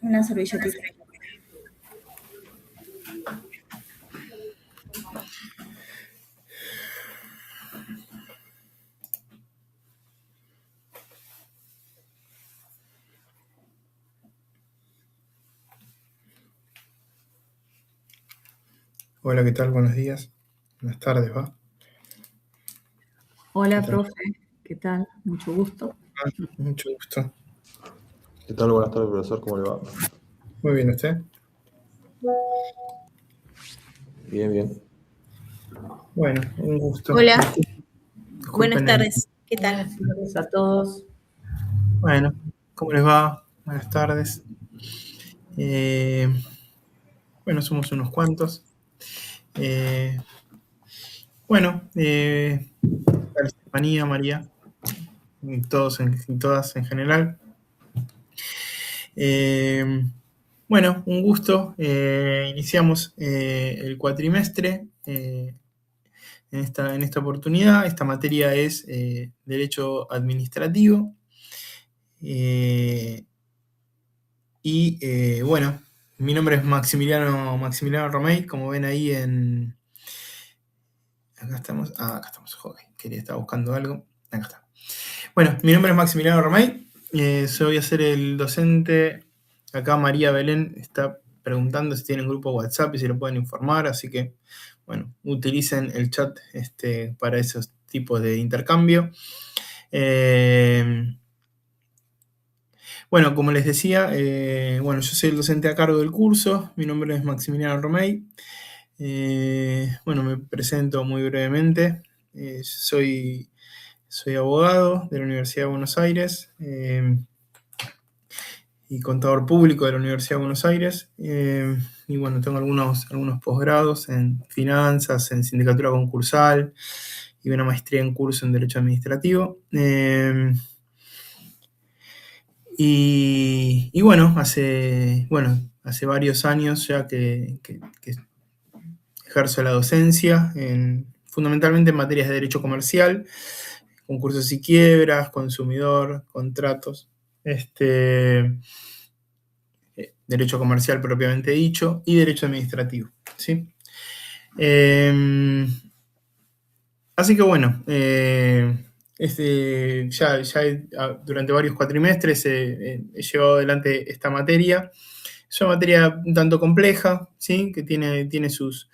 Una servilletita. Hola, ¿qué tal? Buenos días. Buenas tardes, ¿va? Hola, ¿Qué tal? profe. ¿Qué tal? Mucho gusto. Mucho gusto. ¿Qué tal? Buenas tardes, profesor. ¿Cómo le va? Muy bien, ¿usted? Bien, bien. Bueno, un gusto. Hola, buenas Disculpen tardes. ¿Qué tal? Buenas tardes a todos. Bueno, ¿cómo les va? Buenas tardes. Bueno, somos unos cuantos. Bueno, la Estefanía, María, y todos y todas en general. Bueno, un gusto. Iniciamos el cuatrimestre. En esta oportunidad. Esta materia es Derecho Administrativo. Bueno, mi nombre es Maximiliano Romey, como ven ahí en... Acá estamos. Acá estamos. Joder, estaba buscando algo. Acá está. Bueno, mi nombre es Maximiliano Romey. Voy a ser el docente. Acá María Belén está preguntando si tienen grupo WhatsApp y si lo pueden informar, así que, bueno, utilicen el chat para esos tipos de intercambio. Bueno, como les decía, yo soy el docente a cargo del curso, mi nombre es Maximiliano Romey. Me presento muy brevemente. Soy abogado de la Universidad de Buenos Aires y contador público de la Universidad de Buenos Aires. Y bueno, tengo algunos posgrados en finanzas, en sindicatura concursal y una maestría en curso en Derecho Administrativo. Hace varios años ya que ejerzo la docencia, fundamentalmente en materias de derecho comercial, concursos y quiebras, consumidor, contratos, derecho comercial propiamente dicho, y derecho administrativo, ¿sí? Así que bueno, durante varios cuatrimestres he llevado adelante esta materia. Es una materia un tanto compleja, ¿sí? Que tiene sus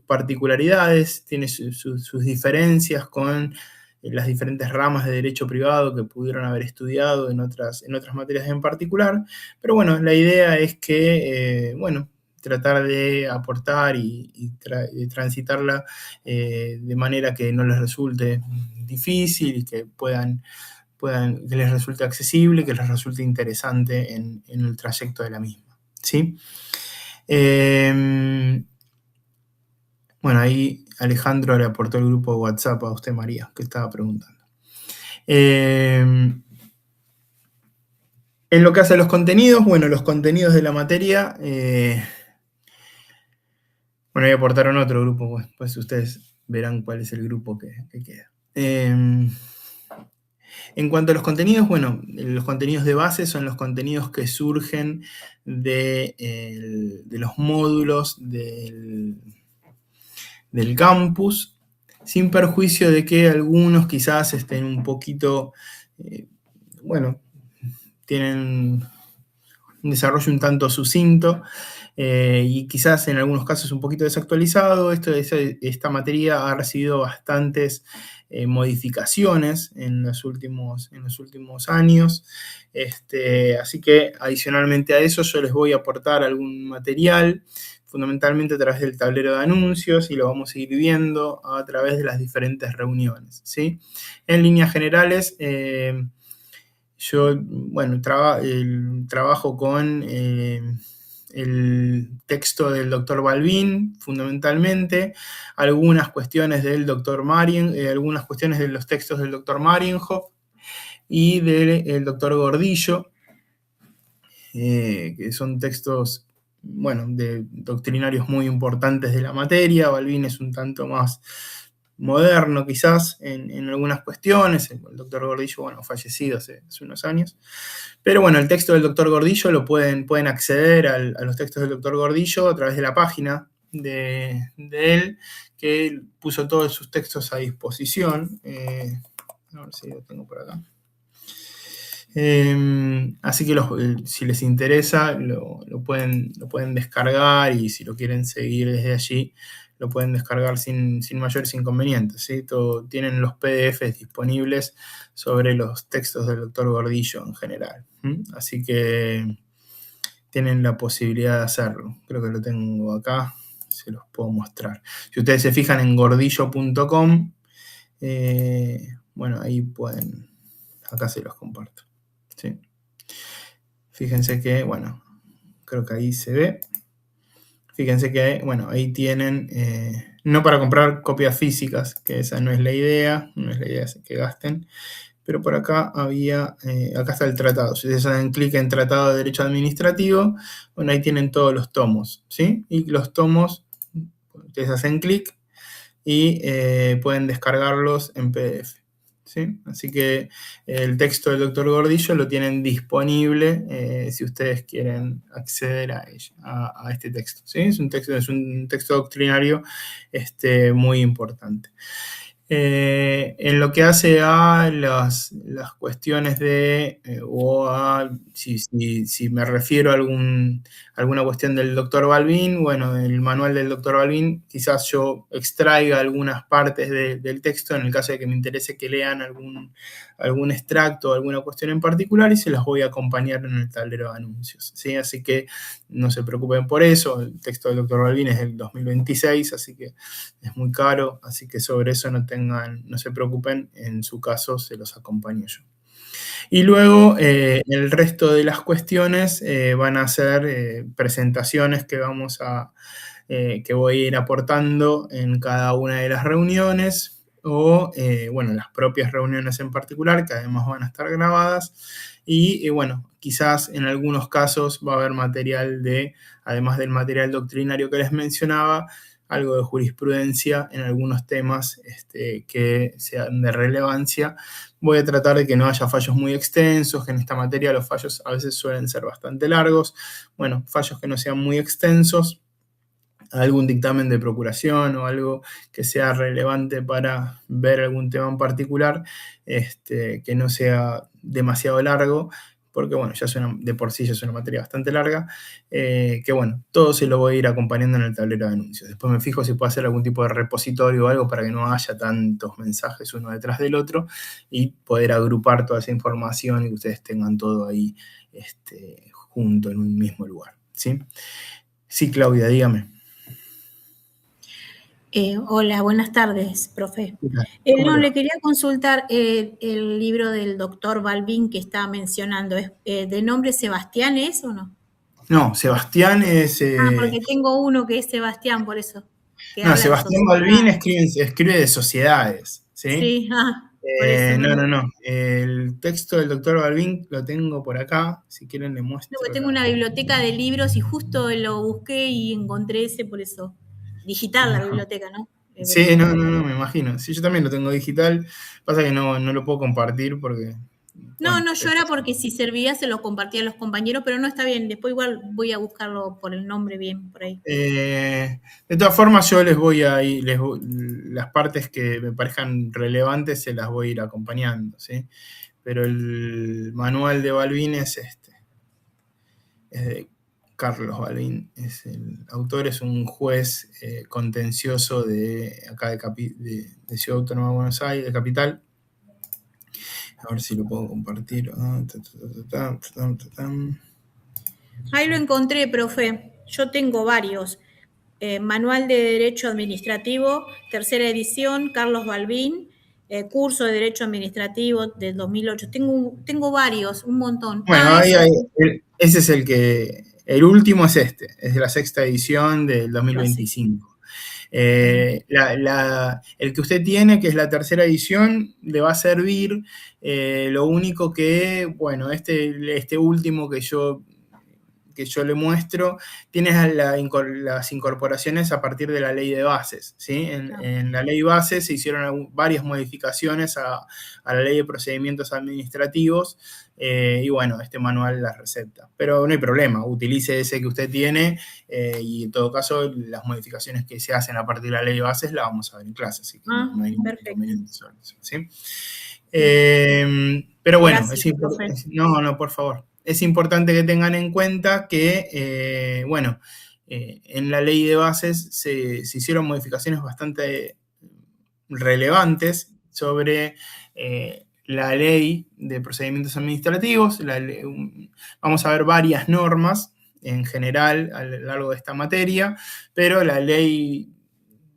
particularidades, tiene sus diferencias con las diferentes ramas de derecho privado que pudieron haber estudiado en otras materias en particular. Pero bueno, la idea es que, tratar de aportar y transitarla de manera que no les resulte difícil y que que les resulte accesible, que les resulte interesante en el trayecto de la misma, ¿sí? Ahí Alejandro le aportó el grupo de WhatsApp a usted, María, que estaba preguntando. En lo que hace a los contenidos, los contenidos de la materia, ahí aportaron otro grupo, pues ustedes verán cuál es el grupo que queda. En cuanto a los contenidos, los contenidos de base son los contenidos que surgen de los módulos del campus, sin perjuicio de que algunos quizás estén un poquito, tienen un desarrollo un tanto sucinto y quizás en algunos casos un poquito desactualizado. Esta materia ha recibido bastantes modificaciones en los últimos años. Así que adicionalmente a eso yo les voy a aportar algún material, fundamentalmente a través del tablero de anuncios, y lo vamos a ir viendo a través de las diferentes reuniones, ¿sí? En líneas generales, yo, trabajo con el texto del doctor Balbín, fundamentalmente, algunas cuestiones del doctor algunas cuestiones de los textos del doctor Marienhoff y del doctor Gordillo, que son textos, de doctrinarios muy importantes de la materia. Balbín es un tanto más moderno quizás en algunas cuestiones. El doctor Gordillo, bueno, fallecido hace unos años. Pero bueno, el texto del doctor Gordillo pueden acceder a los textos del doctor Gordillo a través de la página de él, que él puso todos sus textos a disposición. A ver si lo tengo por acá. Así que si les interesa lo pueden descargar, y si lo quieren seguir desde allí lo pueden descargar sin mayores inconvenientes, ¿sí? Tienen los PDFs disponibles sobre los textos del doctor Gordillo en general. Así que tienen la posibilidad de hacerlo. Creo que lo tengo acá, se los puedo mostrar. Si ustedes se fijan en gordillo.com, bueno, ahí pueden, acá se los comparto. ¿Sí? Fíjense que, bueno, creo que ahí se ve. Fíjense que, bueno, ahí tienen, no para comprar copias físicas, que esa no es la idea que gasten, pero por acá acá está el tratado. Si ustedes hacen clic en Tratado de Derecho Administrativo, bueno, ahí tienen todos los tomos, ¿sí? Y los tomos, ustedes hacen clic y pueden descargarlos en PDF. ¿Sí? Así que el texto del doctor Gordillo lo tienen disponible si ustedes quieren acceder a este texto. ¿Sí? Es un texto doctrinario muy importante. En lo que hace a las cuestiones si me refiero a alguna cuestión del doctor Balbín, bueno, el manual del doctor Balbín, quizás yo extraiga algunas partes del texto en el caso de que me interese que lean algún extracto o alguna cuestión en particular, y se las voy a acompañar en el tablero de anuncios, ¿sí? Así que no se preocupen por eso. El texto del doctor Balbín es del 2026, así que es muy caro, así que sobre eso no se preocupen, en su caso se los acompaño yo. Y luego el resto de las cuestiones van a ser presentaciones que voy a ir aportando en cada una de las reuniones, o bueno, las propias reuniones en particular, que además van a estar grabadas. Y bueno, quizás en algunos casos va a haber material además del material doctrinario que les mencionaba, algo de jurisprudencia en algunos temas que sean de relevancia. Voy a tratar de que no haya fallos muy extensos, que en esta materia los fallos a veces suelen ser bastante largos. Bueno, fallos que no sean muy extensos, algún dictamen de procuración o algo que sea relevante para ver algún tema en particular, que no sea demasiado largo, porque bueno, de por sí ya es una materia bastante larga, que bueno, todo se lo voy a ir acompañando en el tablero de anuncios. Después me fijo si puedo hacer algún tipo de repositorio o algo para que no haya tantos mensajes uno detrás del otro, y poder agrupar toda esa información y que ustedes tengan todo ahí junto en un mismo lugar. ¿Sí? Sí, Claudia, dígame. Hola, buenas tardes, profe. Le quería consultar el libro del doctor Balbín que estaba mencionando. ¿De nombre Sebastián es o no? No, Sebastián es... porque tengo uno que es Sebastián, por eso. No, Sebastián Balbín escribe de sociedades, ¿sí? Sí, por eso. No. El texto del doctor Balbín lo tengo por acá, si quieren le muestro. No, tengo una biblioteca de libros y justo lo busqué y encontré ese, por eso. Digital la biblioteca, ¿no? Sí, no, me imagino. Sí, yo también lo tengo digital. Pasa que no lo puedo compartir porque... No, yo era porque si servía se lo compartía a los compañeros, pero no está bien. Después igual voy a buscarlo por el nombre bien por ahí. De todas formas, yo las partes que me parezcan relevantes se las voy a ir acompañando, ¿sí? Pero el manual de Balbín es este. Es de Carlos Balbín, el autor, es un juez contencioso de acá de Ciudad Autónoma de Buenos Aires, de Capital. A ver si lo puedo compartir. Ahí lo encontré, profe. Yo tengo varios. Manual de Derecho Administrativo, tercera edición, Carlos Balbín. Curso de Derecho Administrativo del 2008. Tengo varios, un montón. Bueno, ese es el último es es de la sexta edición del 2025. El que usted tiene, que es la tercera edición, le va a servir. Lo único que, bueno, este último que yo que yo le muestro, tiene las incorporaciones a partir de la ley de bases, ¿sí? En la ley de bases se hicieron varias modificaciones a la ley de procedimientos administrativos, y bueno, este manual las recepta. Pero no hay problema, utilice ese que usted tiene, y en todo caso las modificaciones que se hacen a partir de la ley de bases las vamos a ver en clase, así que no hay ningún inconveniente sobre eso, ¿sí? Pero bueno, gracias, profe. no, por favor. Es importante que tengan en cuenta que, bueno, en la ley de bases se hicieron modificaciones bastante relevantes sobre la ley de procedimientos administrativos. Vamos a ver varias normas en general a lo largo de esta materia, pero la ley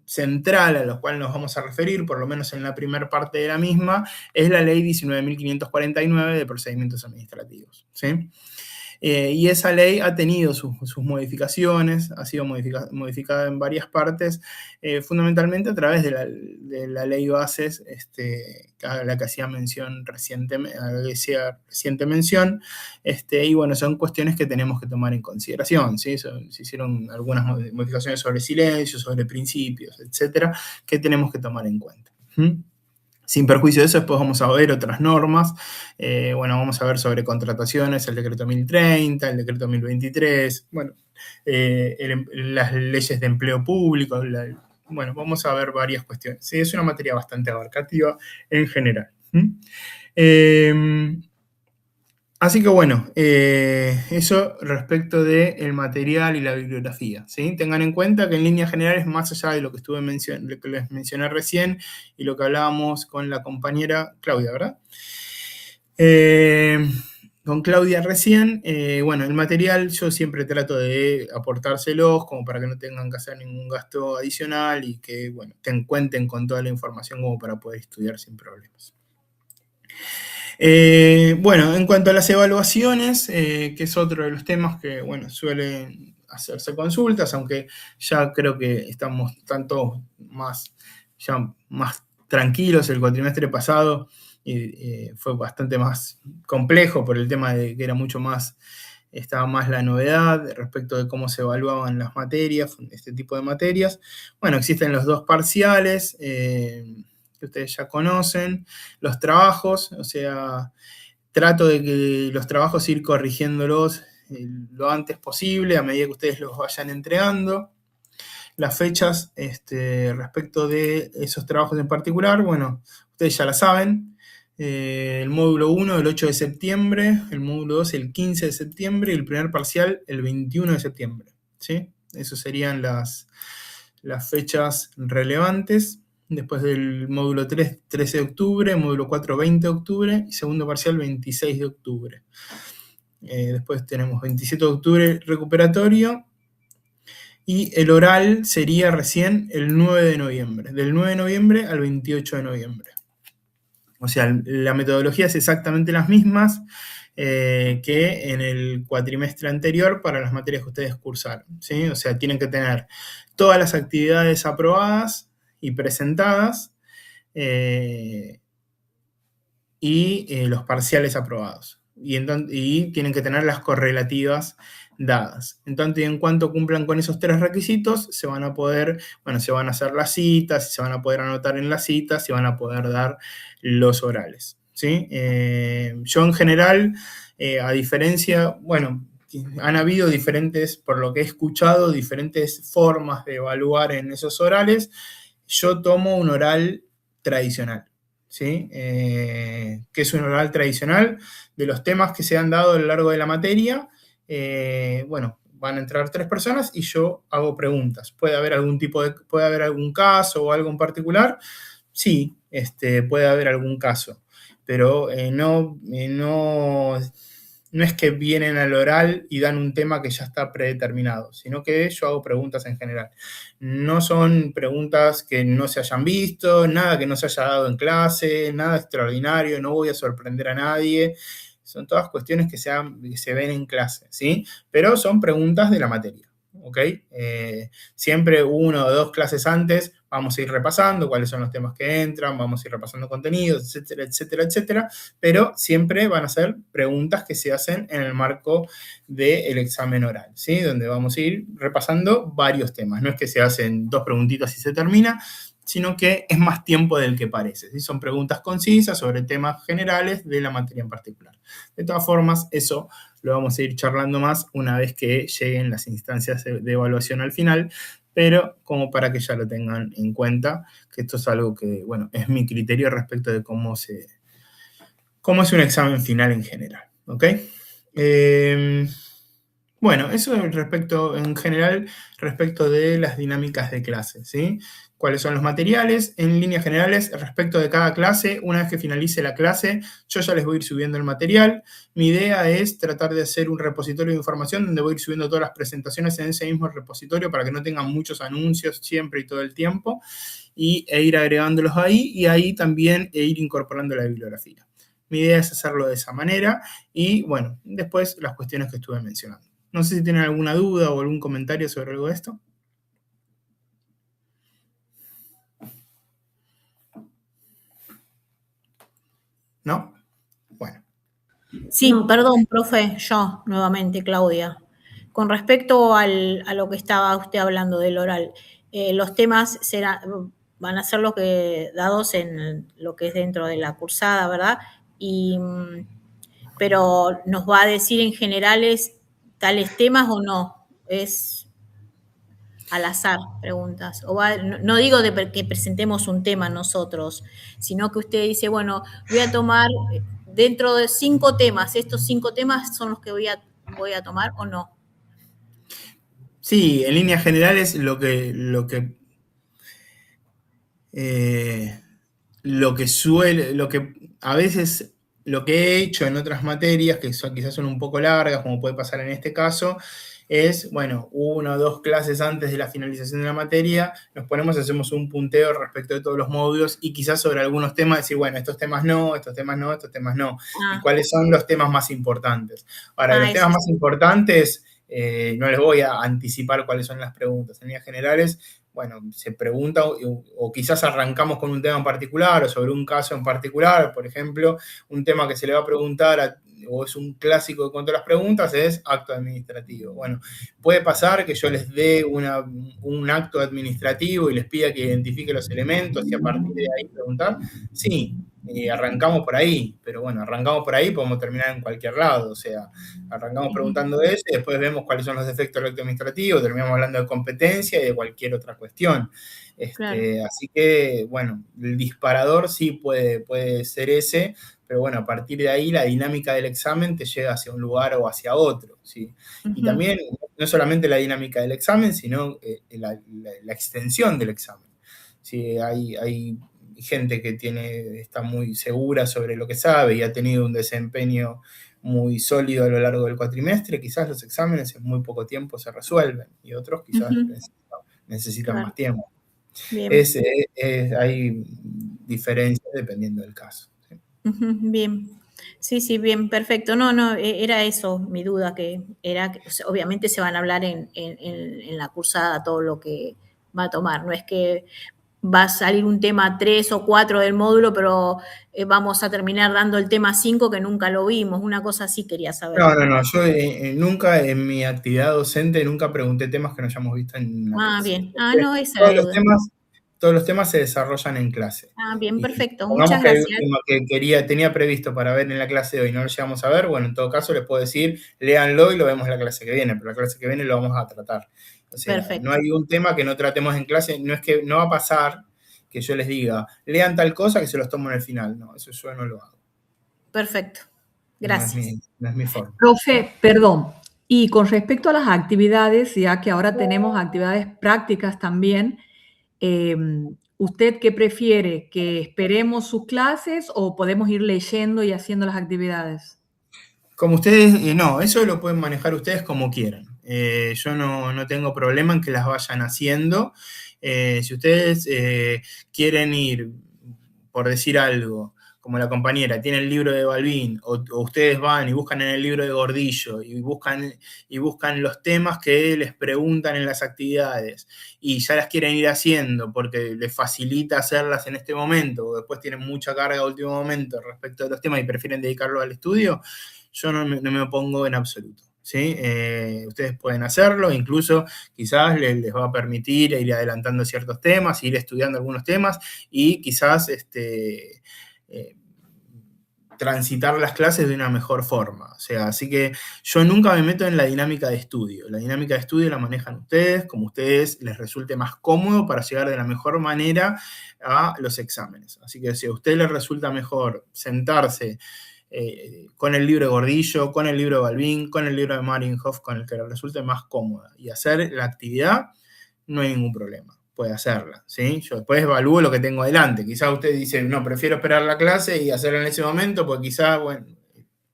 central a la cual nos vamos a referir, por lo menos en la primera parte de la misma, es la ley 19.549 de procedimientos administrativos, ¿sí? Y esa ley ha tenido sus modificaciones, ha sido modificada en varias partes, fundamentalmente a través de la ley bases, a la que hacía mención reciente mención, y bueno, son cuestiones que tenemos que tomar en consideración, ¿sí? Se hicieron algunas modificaciones sobre silencio, sobre principios, etcétera, que tenemos que tomar en cuenta. Sin perjuicio de eso, después vamos a ver otras normas. Bueno, vamos a ver sobre contrataciones, el decreto 1030, el decreto 1023, bueno, las leyes de empleo público. Bueno, vamos a ver varias cuestiones. Sí, es una materia bastante abarcativa en general. Así que bueno, eso respecto del material y la bibliografía, ¿sí? Tengan en cuenta que en líneas generales, más allá de lo que lo que les mencioné recién y lo que hablábamos con la compañera Claudia, ¿verdad? Con Claudia recién, bueno, el material yo siempre trato de aportárselos como para que no tengan que hacer ningún gasto adicional y que, bueno, cuenten con toda la información como para poder estudiar sin problemas. Bueno, en cuanto a las evaluaciones, que es otro de los temas que, bueno, suelen hacerse consultas, aunque ya creo que estamos tanto más tranquilos. El cuatrimestre pasado fue bastante más complejo por el tema de que estaba más la novedad respecto de cómo se evaluaban las materias, este tipo de materias. Bueno, existen los 2 parciales, que ustedes ya conocen, los trabajos, o sea, trato de que los trabajos ir corrigiéndolos lo antes posible a medida que ustedes los vayan entregando. Las fechas respecto de esos trabajos en particular, bueno, ustedes ya la saben. El módulo 1 el 8 de septiembre, el módulo 2 el 15 de septiembre y el primer parcial el 21 de septiembre, ¿sí? Esas serían las fechas relevantes. Después del módulo 3, 13 de octubre, módulo 4, 20 de octubre y segundo parcial, 26 de octubre. Después tenemos 27 de octubre recuperatorio y el oral sería recién el 9 de noviembre, del 9 de noviembre al 28 de noviembre. O sea, la metodología es exactamente las mismas que en el cuatrimestre anterior para las materias que ustedes cursaron, ¿sí? O sea, tienen que tener todas las actividades aprobadas y presentadas y los parciales aprobados. Y tienen que tener las correlativas dadas. En tanto y en cuanto cumplan con esos 3 requisitos, se van a hacer las citas, se van a poder anotar en las citas y van a poder dar los orales, ¿sí? Yo en general, a diferencia, bueno, han habido por lo que he escuchado, diferentes formas de evaluar en esos orales. Yo tomo un oral tradicional, ¿sí? ¿Qué es un oral tradicional? De los temas que se han dado a lo largo de la materia, bueno, van a entrar 3 personas y yo hago preguntas. ¿Puede haber algún caso o algo en particular? Sí, puede haber algún caso, pero no es que vienen al oral y dan un tema que ya está predeterminado, sino que yo hago preguntas en general. No son preguntas que no se hayan visto, nada que no se haya dado en clase, nada extraordinario, no voy a sorprender a nadie. Son todas cuestiones que se ven en clase, ¿sí? Pero son preguntas de la materia. ¿ok? Siempre 1 o 2 clases antes vamos a ir repasando cuáles son los temas que entran, vamos a ir repasando contenidos, etcétera, etcétera, etcétera, pero siempre van a ser preguntas que se hacen en el marco del examen oral, ¿sí? Donde vamos a ir repasando varios temas. No es que se hacen 2 preguntitas y se termina, sino que es más tiempo del que parece, ¿sí? Son preguntas concisas sobre temas generales de la materia en particular. De todas formas, eso lo vamos a ir charlando más una vez que lleguen las instancias de evaluación al final, pero como para que ya lo tengan en cuenta, que esto es algo que, bueno, es mi criterio respecto de cómo es un examen final en general, ¿ok? Bueno, eso en general respecto de las dinámicas de clase, ¿sí? ¿Cuáles son los materiales? En líneas generales, respecto de cada clase, una vez que finalice la clase, yo ya les voy a ir subiendo el material. Mi idea es tratar de hacer un repositorio de información donde voy a ir subiendo todas las presentaciones en ese mismo repositorio para que no tengan muchos anuncios siempre y todo el tiempo, e ir agregándolos ahí, y ahí también ir incorporando la bibliografía. Mi idea es hacerlo de esa manera y, bueno, después las cuestiones que estuve mencionando. No sé si tienen alguna duda o algún comentario sobre algo de esto. ¿No? Bueno. Sí, perdón, profe, yo nuevamente, Claudia. Con respecto a lo que estaba usted hablando del oral, los temas van a ser dados en lo que es dentro de la cursada, ¿verdad? Pero ¿nos va a decir en generales tales temas o no? Es al azar, preguntas. No digo que presentemos un tema nosotros, sino que usted dice, bueno, voy a tomar dentro de 5 temas, estos 5 temas son los que voy a tomar o no. Sí, en líneas generales lo que a veces lo que he hecho en otras materias, que quizás son un poco largas, como puede pasar en este caso, es, bueno, 1 o 2 clases antes de la finalización de la materia, nos ponemos, hacemos un punteo respecto de todos los módulos y quizás sobre algunos temas decir, bueno, estos temas no, estos temas no, estos temas no. Y cuáles son los temas más importantes. Ahora, los temas más importantes, no les voy a anticipar cuáles son las preguntas. En líneas generales, bueno, se pregunta o quizás arrancamos con un tema en particular o sobre un caso en particular. Por ejemplo, un tema que se le va a preguntar o es un clásico de cuanto a las preguntas es acto administrativo. Bueno, puede pasar que yo les dé un acto administrativo y les pida que identifique los elementos y a partir de ahí preguntar. Sí, arrancamos por ahí, pero bueno, arrancamos por ahí, podemos terminar en cualquier lado, o sea, arrancamos preguntando eso y después vemos cuáles son los defectos del acto administrativo, terminamos hablando de competencia y de cualquier otra cuestión. Claro. Así que, bueno, el disparador sí puede ser ese, pero bueno, a partir de ahí la dinámica del examen te lleva hacia un lugar o hacia otro, ¿sí? Y también, no solamente la dinámica del examen, sino la extensión del examen. ¿Sí? Hay gente que está muy segura sobre lo que sabe y ha tenido un desempeño muy sólido a lo largo del cuatrimestre, quizás los exámenes en muy poco tiempo se resuelven y otros quizás necesitan más tiempo. Hay diferencias dependiendo del caso. ¿Sí? Bien. Sí, bien, perfecto. No, era eso mi duda, que era que obviamente se van a hablar en la cursada todo lo que va a tomar. No es que va a salir un tema 3 o 4 del módulo, pero vamos a terminar dando el tema 5 que nunca lo vimos. Una cosa así quería saber. No. Yo nunca en mi actividad docente nunca pregunté temas que no hayamos visto en la clase. Bien. No, esa era la duda. Todos los temas se desarrollan en clase. Bien, perfecto. Muchas gracias. Que un tema que tenía previsto para ver en la clase de hoy no lo llegamos a ver, bueno, en todo caso les puedo decir, léanlo y lo vemos en la clase que viene, pero la clase que viene lo vamos a tratar. O sea, perfecto. No hay un tema que no tratemos en clase, no va a pasar que yo les diga, lean tal cosa que se los tomo en el final. No, eso yo no lo hago. Perfecto. Gracias. No es mi forma. Profe, perdón. Y con respecto a las actividades, ya que ahora tenemos actividades prácticas también, ¿usted qué prefiere? ¿Que esperemos sus clases o podemos ir leyendo y haciendo las actividades? Como ustedes, no, eso lo pueden manejar ustedes como quieran. Yo no tengo problema en que las vayan haciendo. Si ustedes quieren ir, por decir algo, como la compañera, tiene el libro de Balbín, o ustedes van y buscan en el libro de Gordillo, y buscan los temas que les preguntan en las actividades, y ya las quieren ir haciendo porque les facilita hacerlas en este momento, o después tienen mucha carga a último momento respecto de los temas y prefieren dedicarlo al estudio, yo no me opongo en absoluto. ¿Sí? Ustedes pueden hacerlo, incluso quizás les va a permitir ir adelantando ciertos temas, ir estudiando algunos temas y quizás transitar las clases de una mejor forma. O sea, así que yo nunca me meto en la dinámica de estudio. La dinámica de estudio la manejan ustedes, como a ustedes les resulte más cómodo para llegar de la mejor manera a los exámenes. Así que si a usted les resulta mejor sentarse con el libro de Gordillo, con el libro de Balbín, con el libro de Marienhof, con el que le resulte más cómoda, y hacer la actividad, no hay ningún problema, puede hacerla, ¿sí? Yo después evalúo lo que tengo adelante. Quizás usted dice, no, prefiero esperar la clase y hacerla en ese momento, porque quizás, bueno,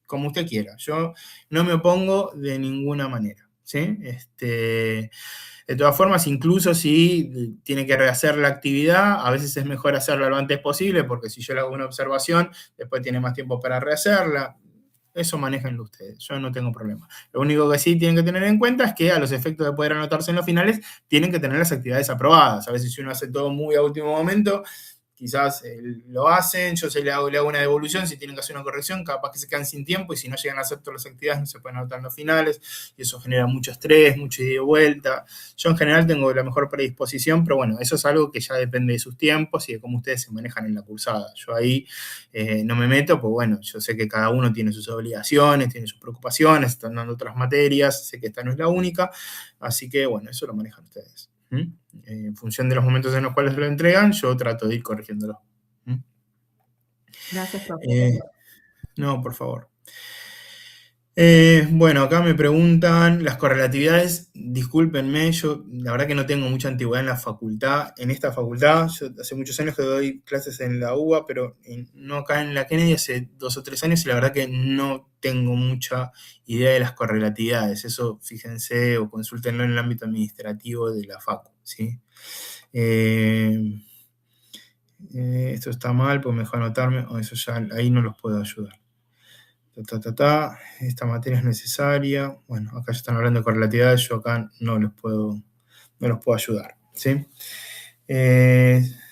como usted quiera. Yo no me opongo de ninguna manera, ¿sí? De todas formas, incluso si tiene que rehacer la actividad, a veces es mejor hacerla lo antes posible, porque si yo le hago una observación, después tiene más tiempo para rehacerla. Eso manéjenlo ustedes, yo no tengo problema. Lo único que sí tienen que tener en cuenta es que a los efectos de poder anotarse en los finales, tienen que tener las actividades aprobadas. A veces si uno hace todo muy a último momento, quizás lo hacen, yo le hago una devolución, si tienen que hacer una corrección, capaz que se quedan sin tiempo y si no llegan a hacer todas las actividades no se pueden anotar en los finales y eso genera mucho estrés, mucho ida y vuelta. Yo en general tengo la mejor predisposición, pero bueno, eso es algo que ya depende de sus tiempos y de cómo ustedes se manejan en la cursada. Yo ahí no me meto, pues bueno, yo sé que cada uno tiene sus obligaciones, tiene sus preocupaciones, están dando otras materias, sé que esta no es la única, así que bueno, eso lo manejan ustedes. En función de los momentos en los cuales lo entregan, yo trato de ir corrigiéndolo. Gracias, profe. No, por favor. Bueno, acá me preguntan las correlatividades, discúlpenme, yo la verdad que no tengo mucha antigüedad en la facultad, en esta facultad, yo hace muchos años que doy clases en la UBA, pero no acá en la Kennedy hace 2 o 3 años y la verdad que no tengo mucha idea de las correlatividades, eso fíjense o consúltenlo en el ámbito administrativo de la facu, ¿sí? Esto está mal, pues me dejó anotarme, eso ya ahí no los puedo ayudar. Esta materia es necesaria. Bueno, acá ya están hablando de correlatividades, yo acá no los puedo ayudar, ¿sí?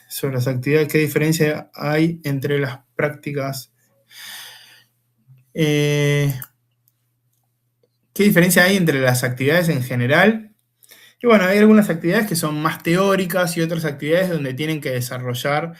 Sobre las actividades, ¿qué diferencia hay entre las prácticas? ¿Qué diferencia hay entre las actividades en general? Y bueno, hay algunas actividades que son más teóricas y otras actividades donde tienen que desarrollar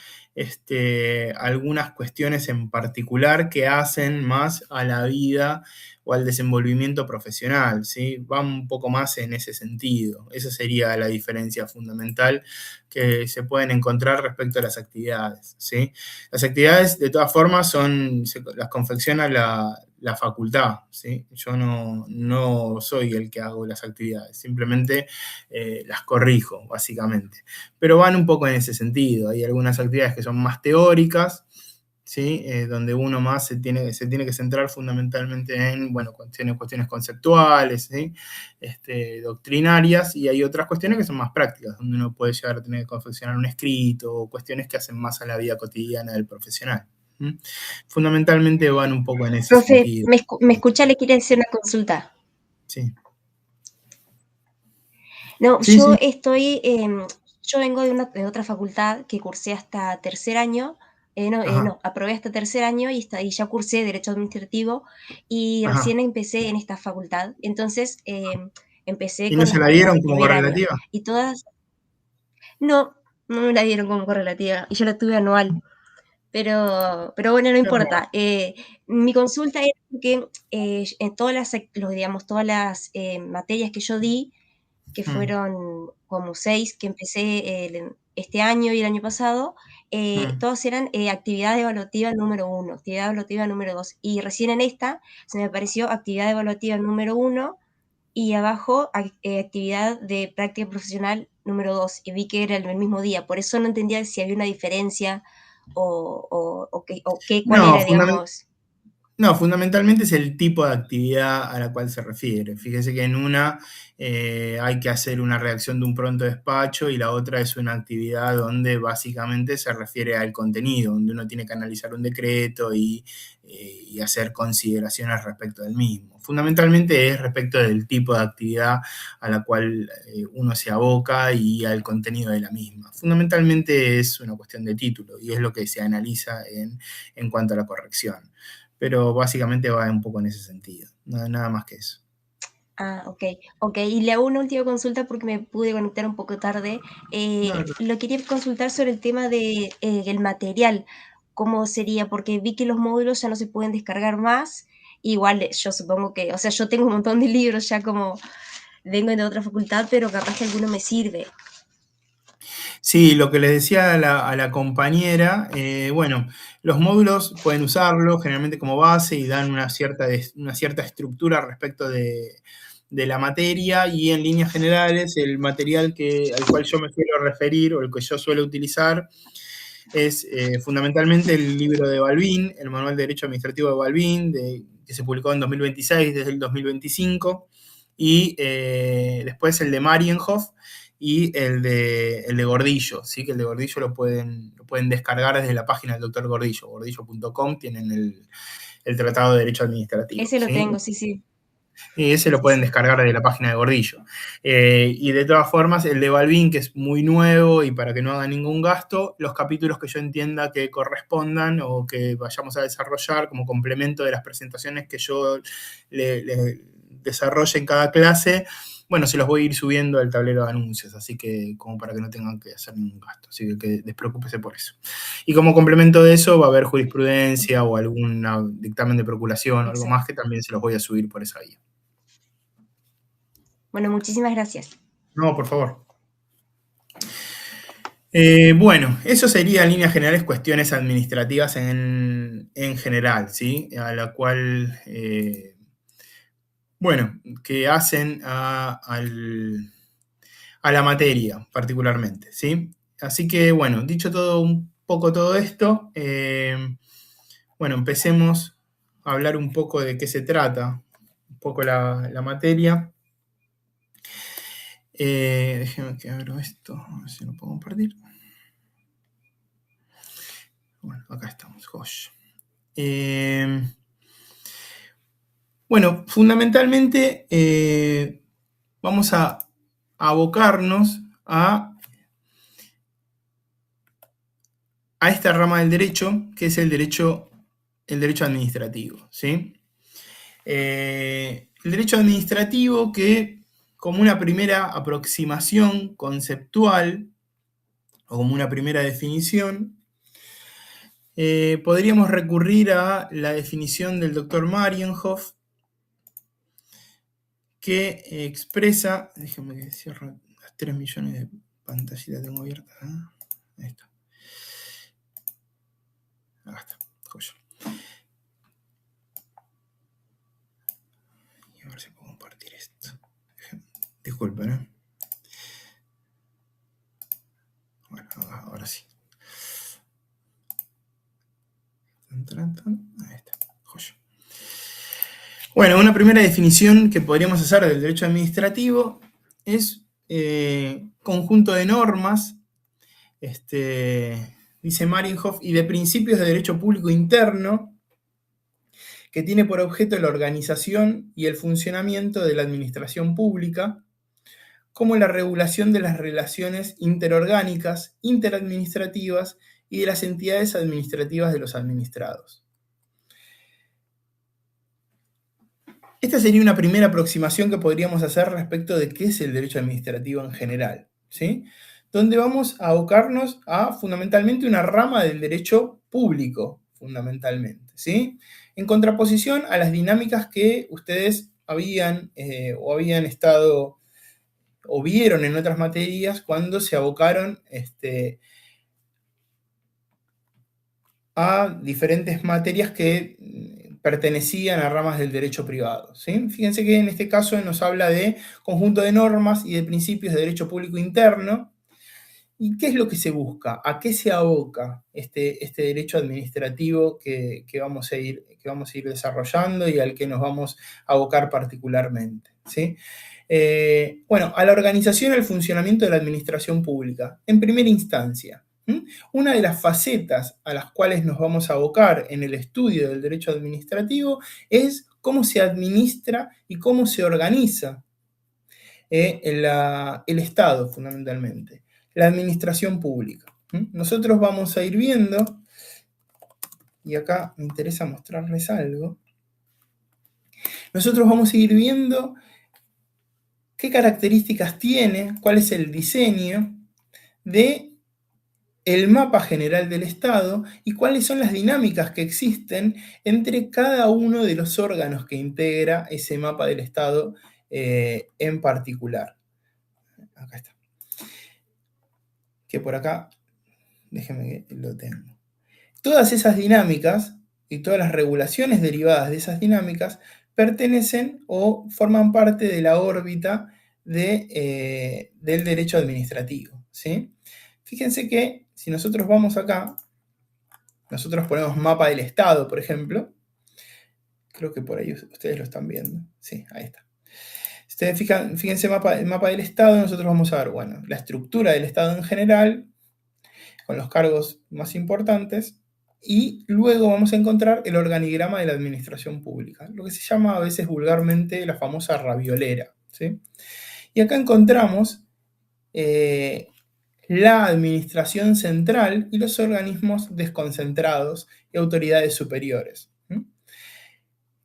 algunas cuestiones en particular que hacen más a la vida o al desenvolvimiento profesional, ¿sí? Van un poco más en ese sentido. Esa sería la diferencia fundamental que se pueden encontrar respecto a las actividades, ¿sí? Las actividades, de todas formas, las confecciona la facultad, ¿sí? Yo no soy el que hago las actividades, simplemente las corrijo, básicamente. Pero van un poco en ese sentido. Hay algunas actividades que son más teóricas, ¿sí? Donde uno más se tiene que centrar fundamentalmente en, bueno, cuestiones conceptuales, ¿sí? Doctrinarias, y hay otras cuestiones que son más prácticas, donde uno puede llegar a tener que confeccionar un escrito, o cuestiones que hacen más a la vida cotidiana del profesional. Fundamentalmente van un poco en ese sentido. Profe, ¿me escucha? Le quiere hacer una consulta. Sí. No, Sí, yo sí. estoy, yo vengo de otra facultad que cursé hasta tercer año, aprobé hasta tercer año y ya cursé Derecho Administrativo y Ajá. recién empecé en esta facultad. Entonces, empecé ¿Y con no las se la materias dieron de como primer año. correlativa? Y todas, no me la dieron como correlativa y yo la tuve anual. Pero bueno, no importa. Mi consulta era que en todas las materias que yo di, que fueron como 6 que empecé este año y el año pasado, todas eran actividad evaluativa número 1, actividad evaluativa número 2. Y recién en esta se me apareció actividad evaluativa número 1 y abajo actividad de práctica profesional número 2. Y vi que era el mismo día. Por eso no entendía si había una diferencia o cuál era, digamos. No, fundamentalmente es el tipo de actividad a la cual se refiere. Fíjese que en una hay que hacer una redacción de un pronto despacho y la otra es una actividad donde básicamente se refiere al contenido, donde uno tiene que analizar un decreto y hacer consideraciones respecto del mismo. Fundamentalmente es respecto del tipo de actividad a la cual uno se aboca y al contenido de la misma. Fundamentalmente es una cuestión de título y es lo que se analiza en cuanto a la corrección. Pero básicamente va un poco en ese sentido, nada más que eso. Ah, ok. Y le hago una última consulta porque me pude conectar un poco tarde. Lo quería consultar sobre el tema de el material, cómo sería, porque vi que los módulos ya no se pueden descargar más. Igual yo supongo que, o sea, yo tengo un montón de libros ya como vengo de otra facultad, pero capaz que alguno me sirve. Sí, lo que les decía a la compañera, bueno, los módulos pueden usarlo generalmente como base y dan una cierta estructura respecto de la materia y en líneas generales el material al cual yo me suelo referir o el que yo suelo utilizar es fundamentalmente el libro de Balbín, el Manual de Derecho Administrativo de Balbín, que se publicó en 2026, desde el 2025, y después el de Marienhof y el de Gordillo, ¿sí? Que el de Gordillo lo pueden descargar desde la página del doctor Gordillo, gordillo.com, tienen el Tratado de Derecho Administrativo. Ese lo ¿sí? tengo, sí. Y ese lo pueden descargar desde la página de Gordillo. Y de todas formas, el de Balbín, que es muy nuevo y para que no haga ningún gasto, los capítulos que yo entienda que correspondan o que vayamos a desarrollar como complemento de las presentaciones que yo le desarrolle en cada clase, bueno, se los voy a ir subiendo al tablero de anuncios, así que como para que no tengan que hacer ningún gasto, así que despreocúpese por eso. Y como complemento de eso va a haber jurisprudencia o algún dictamen de procuración o algo más que también se los voy a subir por esa vía. Bueno, muchísimas gracias. No, por favor. Bueno, eso sería en líneas generales cuestiones administrativas en general, ¿sí? A la cual, bueno, que hacen a la materia particularmente, ¿sí? Así que, bueno, dicho un poco todo esto, bueno, empecemos a hablar un poco de qué se trata, un poco la materia. Déjenme que abro esto, a ver si lo puedo compartir. Bueno, acá estamos, Josh. Bueno, fundamentalmente vamos a abocarnos a esta rama del derecho, que es el derecho administrativo, ¿sí? El derecho administrativo que, como una primera aproximación conceptual, o como una primera definición, podríamos recurrir a la definición del doctor Marienhof, que expresa, déjenme que cierro las 3 millones de pantallitas tengo abiertas, ¿eh? Ahí está. Acá está, joya. Y a ver si puedo compartir esto. Disculpen, ¿eh? Bueno, ahora sí. Ahí está, joya. Bueno, una primera definición que podríamos hacer del derecho administrativo es conjunto de normas, dice Marienhof, y de principios de derecho público interno que tiene por objeto la organización y el funcionamiento de la administración pública, como la regulación de las relaciones interorgánicas, interadministrativas y de las entidades administrativas de los administrados. Esta sería una primera aproximación que podríamos hacer respecto de qué es el derecho administrativo en general, ¿sí? Donde vamos a abocarnos a fundamentalmente una rama del derecho público, fundamentalmente, ¿sí? En contraposición a las dinámicas que ustedes habían estado o vieron en otras materias cuando se abocaron a diferentes materias que pertenecían a ramas del derecho privado, ¿sí? Fíjense que en este caso nos habla de conjunto de normas y de principios de derecho público interno, ¿Y qué es lo que se busca? ¿A qué se aboca este derecho administrativo que vamos a ir desarrollando y al que nos vamos a abocar particularmente? ¿Sí? Bueno, a la organización y al funcionamiento de la administración pública, en primera instancia. Una de las facetas a las cuales nos vamos a abocar en el estudio del derecho administrativo es cómo se administra y cómo se organiza el Estado, fundamentalmente, la administración pública. Nosotros vamos a ir viendo, y acá me interesa mostrarles algo, nosotros vamos a ir viendo qué características tiene, cuál es el diseño de el mapa general del Estado y cuáles son las dinámicas que existen entre cada uno de los órganos que integra ese mapa del Estado en particular. Acá está. Que por acá, déjenme que lo tengo. Todas esas dinámicas y todas las regulaciones derivadas de esas dinámicas pertenecen o forman parte de la órbita del derecho administrativo, ¿sí? Fíjense que si nosotros vamos acá, nosotros ponemos mapa del Estado, por ejemplo. Creo que por ahí ustedes lo están viendo. Sí, ahí está. Si ustedes fíjense el mapa del Estado, nosotros vamos a ver, bueno, la estructura del Estado en general, con los cargos más importantes, y luego vamos a encontrar el organigrama de la administración pública, lo que se llama a veces vulgarmente la famosa raviolera, ¿sí? Y acá encontramos la administración central y los organismos desconcentrados y autoridades superiores.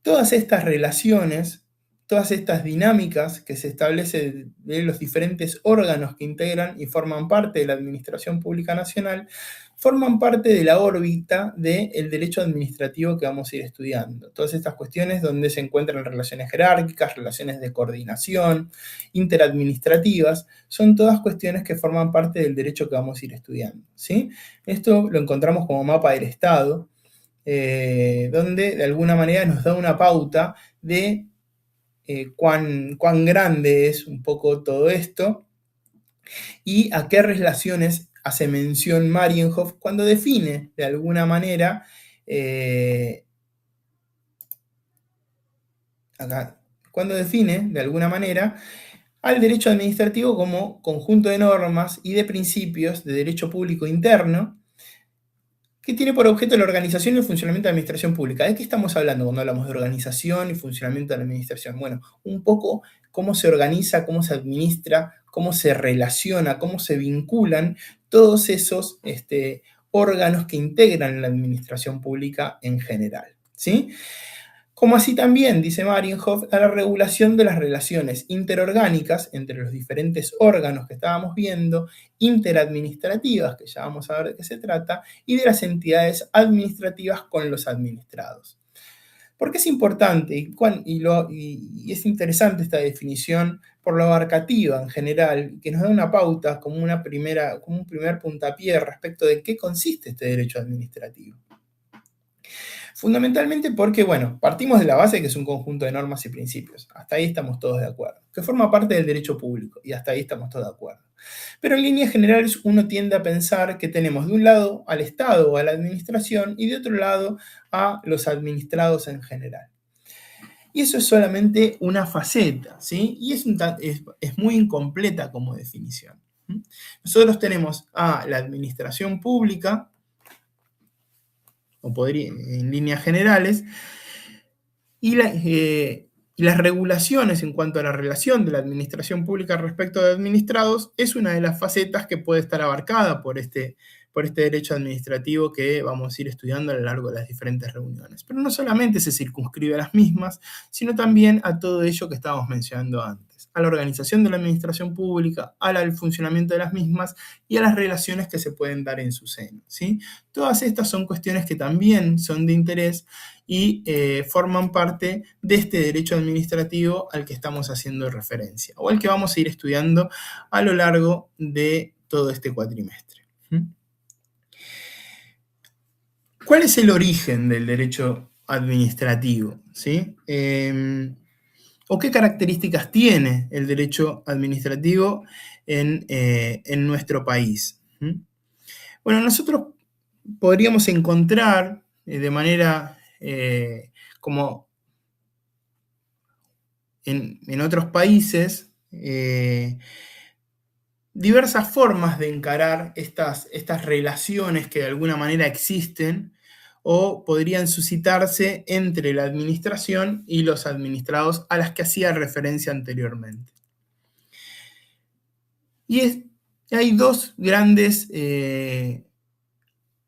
Todas estas relaciones, todas estas dinámicas que se establecen de los diferentes órganos que integran y forman parte de la Administración Pública Nacional, forman parte de la órbita del derecho administrativo que vamos a ir estudiando. Todas estas cuestiones donde se encuentran relaciones jerárquicas, relaciones de coordinación, interadministrativas, son todas cuestiones que forman parte del derecho que vamos a ir estudiando, ¿sí? Esto lo encontramos como mapa del Estado, donde de alguna manera nos da una pauta de cuán grande es un poco todo esto y a qué relaciones hace mención Marienhof cuando define de alguna manera al derecho administrativo como conjunto de normas y de principios de derecho público interno que tiene por objeto la organización y el funcionamiento de la administración pública. ¿De qué estamos hablando cuando hablamos de organización y funcionamiento de la administración? Bueno, un poco cómo se organiza, cómo se administra, cómo se relaciona, cómo se vinculan todos esos órganos que integran la administración pública en general, ¿sí? Como así también, dice Marienhof, a la regulación de las relaciones interorgánicas entre los diferentes órganos que estábamos viendo, interadministrativas, que ya vamos a ver de qué se trata, y de las entidades administrativas con los administrados. ¿Por qué es importante y es interesante esta definición por lo abarcativa en general, que nos da una pauta como un primer puntapié respecto de qué consiste este derecho administrativo? Fundamentalmente porque, bueno, partimos de la base que es un conjunto de normas y principios. Hasta ahí estamos todos de acuerdo. Que forma parte del derecho público y hasta ahí estamos todos de acuerdo. Pero en líneas generales uno tiende a pensar que tenemos de un lado al Estado o a la administración y de otro lado a los administrados en general. Y eso es solamente una faceta, ¿sí? Y es muy incompleta como definición. Nosotros tenemos a la administración pública, o podría, en líneas generales, y las regulaciones en cuanto a la relación de la administración pública respecto de administrados es una de las facetas que puede estar abarcada por este derecho administrativo que vamos a ir estudiando a lo largo de las diferentes reuniones. Pero no solamente se circunscribe a las mismas, sino también a todo ello que estábamos mencionando antes, a la organización de la administración pública, al funcionamiento de las mismas y a las relaciones que se pueden dar en su seno, ¿sí? Todas estas son cuestiones que también son de interés y forman parte de este derecho administrativo al que estamos haciendo referencia, o al que vamos a ir estudiando a lo largo de todo este cuatrimestre. ¿Cuál es el origen del derecho administrativo? ¿Sí? ¿O qué características tiene el derecho administrativo en nuestro país? Bueno, nosotros podríamos encontrar de manera como en otros países diversas formas de encarar estas relaciones que de alguna manera existen o podrían suscitarse entre la administración y los administrados a las que hacía referencia anteriormente. Y hay dos grandes,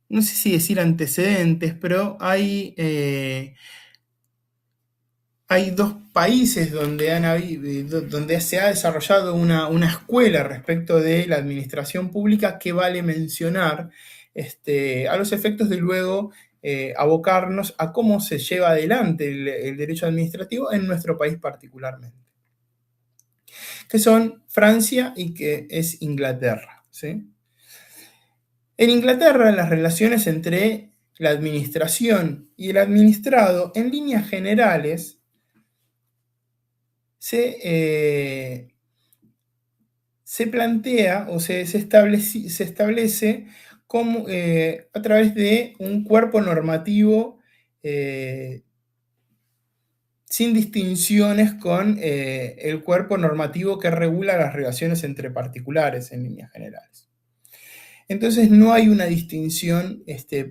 no sé si decir antecedentes, pero hay dos países donde se ha desarrollado una escuela respecto de la administración pública que vale mencionar a los efectos de luego abocarnos a cómo se lleva adelante el derecho administrativo en nuestro país particularmente, que son Francia y que es Inglaterra, ¿sí? En Inglaterra, las relaciones entre la administración y el administrado, en líneas generales, se plantea o se establece como, a través de un cuerpo normativo sin distinciones con el cuerpo normativo que regula las relaciones entre particulares en líneas generales. Entonces no hay una distinción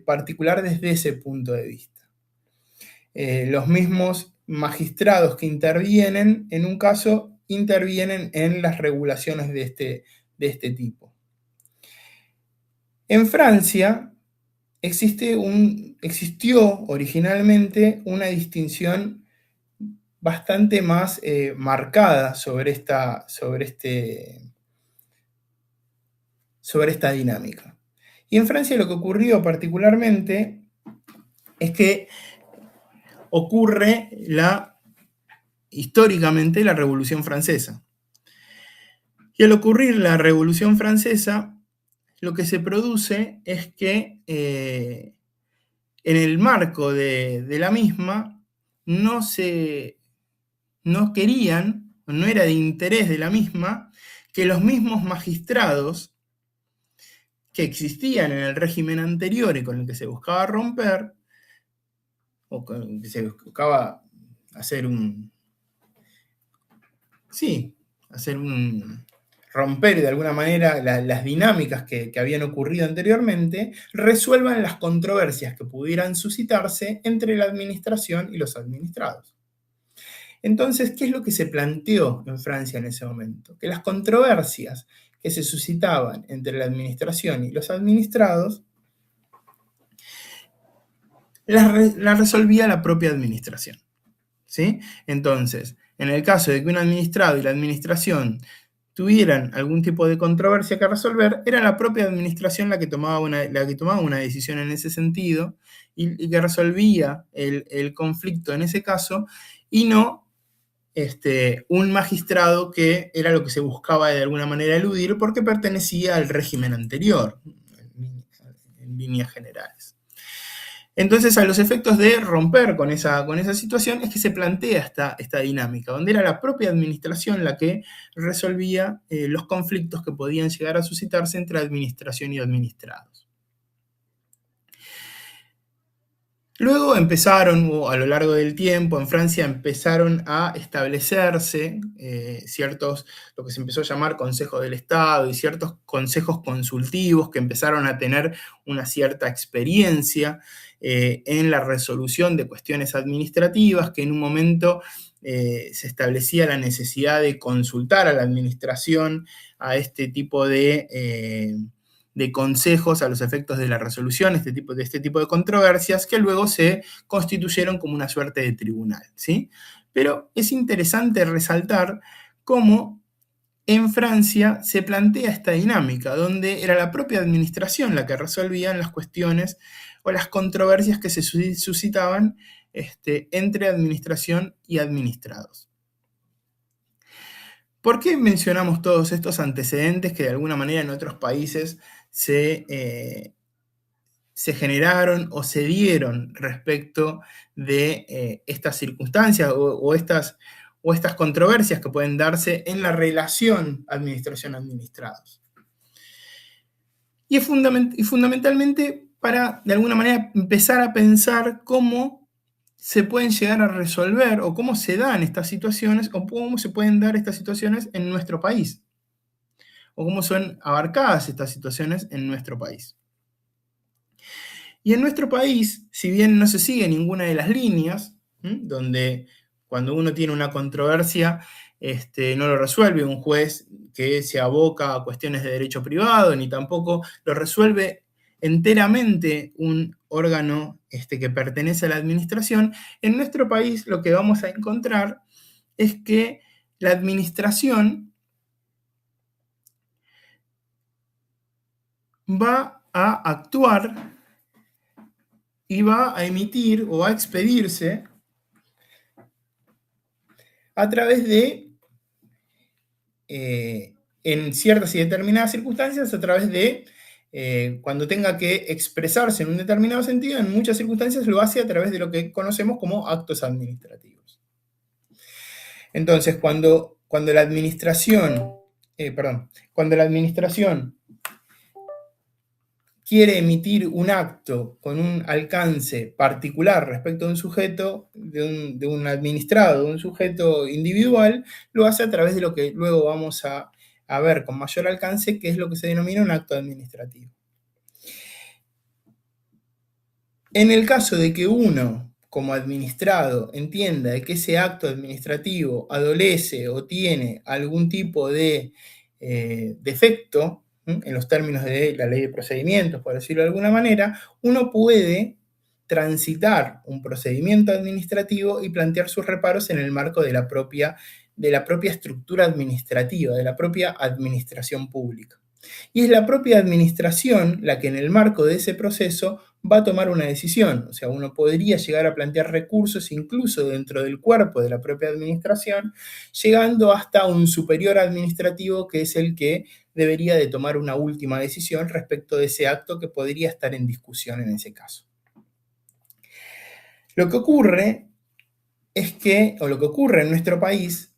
particular desde ese punto de vista. Los mismos magistrados que intervienen en un caso intervienen en las regulaciones de este tipo. En Francia existió originalmente una distinción bastante más marcada sobre esta dinámica. Y en Francia lo que ocurrió particularmente es que ocurre históricamente la Revolución Francesa. Y al ocurrir la Revolución Francesa, lo que se produce es que en el marco de la misma no querían, no era de interés de la misma, que los mismos magistrados que existían en el régimen anterior y con el que se buscaba romper, o con el que se buscaba romper de alguna manera las dinámicas que habían ocurrido anteriormente, resuelvan las controversias que pudieran suscitarse entre la administración y los administrados. Entonces, ¿qué es lo que se planteó en Francia en ese momento? Que las controversias que se suscitaban entre la administración y los administrados las resolvía la propia administración, ¿sí? Entonces, en el caso de que un administrado y la administración tuvieran algún tipo de controversia que resolver, era la propia administración la que tomaba una decisión en ese sentido y que resolvía el conflicto en ese caso, y no un magistrado que era lo que se buscaba de alguna manera eludir porque pertenecía al régimen anterior, en líneas generales. Entonces, a los efectos de romper con esa situación es que se plantea esta dinámica, donde era la propia administración la que resolvía los conflictos que podían llegar a suscitarse entre administración y administrados. Luego empezaron, a lo largo del tiempo, en Francia empezaron a establecerse lo que se empezó a llamar Consejo del Estado y ciertos consejos consultivos que empezaron a tener una cierta experiencia en la resolución de cuestiones administrativas, que en un momento se establecía la necesidad de consultar a la administración a este tipo de consejos a los efectos de la resolución de este tipo de controversias, que luego se constituyeron como una suerte de tribunal, ¿sí? Pero es interesante resaltar cómo en Francia se plantea esta dinámica, donde era la propia administración la que resolvía las cuestiones o las controversias que se suscitaban entre administración y administrados. ¿Por qué mencionamos todos estos antecedentes que de alguna manera en otros países se generaron o se dieron respecto de estas circunstancias o estas controversias que pueden darse en la relación administración-administrados? y fundamentalmente para, de alguna manera, empezar a pensar cómo se pueden llegar a resolver o cómo se dan estas situaciones o cómo se pueden dar estas situaciones en nuestro país o cómo son abarcadas estas situaciones en nuestro país. Y en nuestro país, si bien no se sigue ninguna de las líneas, donde cuando uno tiene una controversia no lo resuelve un juez que se aboca a cuestiones de derecho privado, ni tampoco lo resuelve enteramente un órgano que pertenece a la administración, en nuestro país lo que vamos a encontrar es que la administración va a actuar y va a emitir o a expedirse a través de, en ciertas y determinadas circunstancias, a través de, cuando tenga que expresarse en un determinado sentido, en muchas circunstancias lo hace a través de lo que conocemos como actos administrativos. Entonces, cuando la administración quiere emitir un acto con un alcance particular respecto de un sujeto, de un administrado, de un sujeto individual, lo hace a través de lo que luego vamos a ver con mayor alcance, que es lo que se denomina un acto administrativo. En el caso de que uno, como administrado, entienda de que ese acto administrativo adolece o tiene algún tipo de defecto, en los términos de la ley de procedimientos, por decirlo de alguna manera, uno puede transitar un procedimiento administrativo y plantear sus reparos en el marco de la propia estructura administrativa, de la propia administración pública. Y es la propia administración la que en el marco de ese proceso va a tomar una decisión. O sea, uno podría llegar a plantear recursos incluso dentro del cuerpo de la propia administración, llegando hasta un superior administrativo que es el que debería de tomar una última decisión respecto de ese acto que podría estar en discusión en ese caso. Lo que ocurre en nuestro país,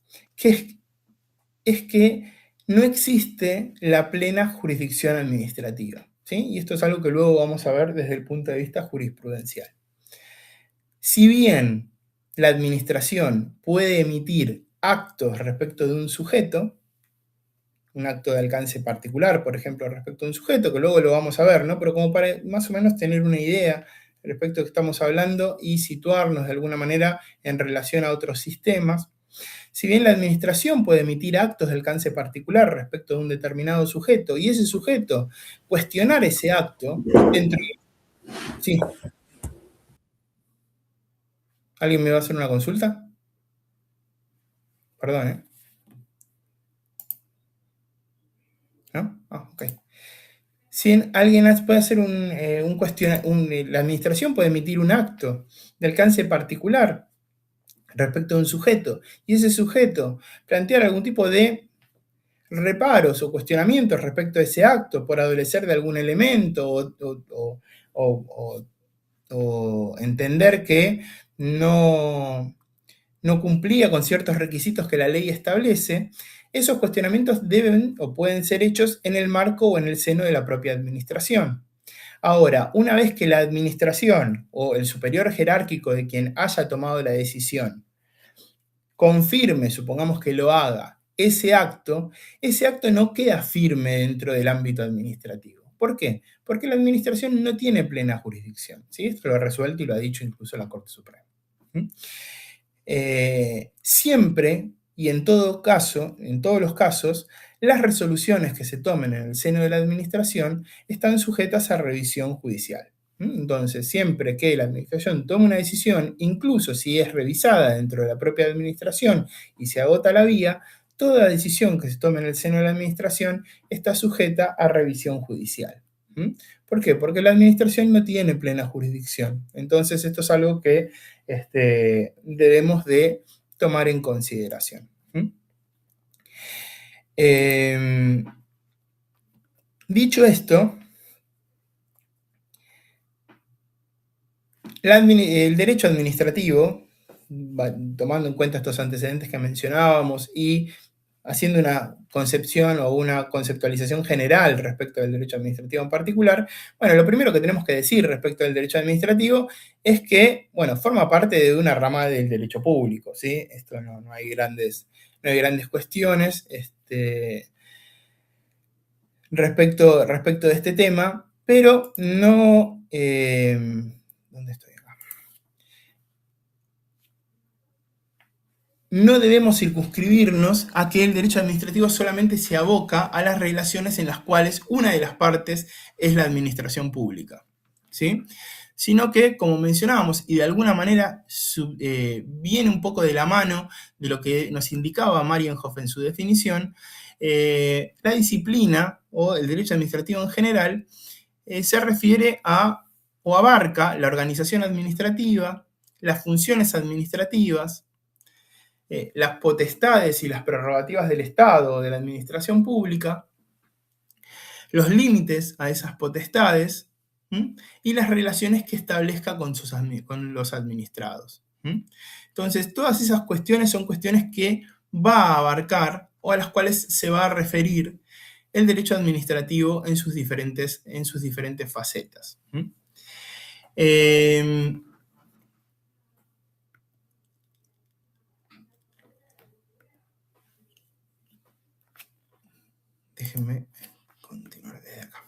es que no existe la plena jurisdicción administrativa, ¿sí? Y esto es algo que luego vamos a ver desde el punto de vista jurisprudencial. Si bien la administración puede emitir actos respecto de un sujeto, un acto de alcance particular, por ejemplo, respecto a un sujeto, que luego lo vamos a ver, ¿no? Pero como para más o menos tener una idea respecto a lo que estamos hablando y situarnos de alguna manera en relación a otros sistemas. Si bien la administración puede emitir actos de alcance particular respecto de un determinado sujeto y ese sujeto cuestionar ese acto dentro de... Sí. ¿Alguien me va a hacer una consulta? Perdón, ¿eh? ¿No? Ah, ok. Si alguien puede hacer la administración puede emitir un acto de alcance particular respecto de un sujeto, y ese sujeto plantear algún tipo de reparos o cuestionamientos respecto a ese acto por adolecer de algún elemento o entender que no cumplía con ciertos requisitos que la ley establece, esos cuestionamientos deben o pueden ser hechos en el marco o en el seno de la propia administración. Ahora, una vez que la administración o el superior jerárquico de quien haya tomado la decisión confirme, supongamos que lo haga, ese acto no queda firme dentro del ámbito administrativo. ¿Por qué? Porque la administración no tiene plena jurisdicción, ¿sí? Esto lo ha resuelto y lo ha dicho incluso la Corte Suprema. Siempre y en todo caso, en todos los casos, las resoluciones que se tomen en el seno de la administración están sujetas a revisión judicial. Entonces, siempre que la administración tome una decisión, incluso si es revisada dentro de la propia administración y se agota la vía, toda decisión que se tome en el seno de la administración está sujeta a revisión judicial. ¿Por qué? Porque la administración no tiene plena jurisdicción. Entonces, esto es algo que debemos de tomar en consideración. Dicho esto, el derecho administrativo, tomando en cuenta estos antecedentes que mencionábamos y haciendo una concepción o una conceptualización general respecto del derecho administrativo en particular, bueno, lo primero que tenemos que decir respecto del derecho administrativo es que, bueno, forma parte de una rama del derecho público, ¿sí? Esto no hay grandes cuestiones respecto de este tema, pero no... ¿dónde estoy acá? No debemos circunscribirnos a que el derecho administrativo solamente se aboca a las relaciones en las cuales una de las partes es la administración pública, ¿sí? Sino que, como mencionábamos, y de alguna manera viene un poco de la mano de lo que nos indicaba Marienhoff en su definición, la disciplina o el derecho administrativo en general se refiere a o abarca la organización administrativa, las funciones administrativas, las potestades y las prerrogativas del Estado o de la administración pública, los límites a esas potestades y las relaciones que establezca con los administrados. Entonces, todas esas cuestiones son cuestiones que va a abarcar o a las cuales se va a referir el derecho administrativo en sus diferentes facetas. Déjenme continuar desde acá.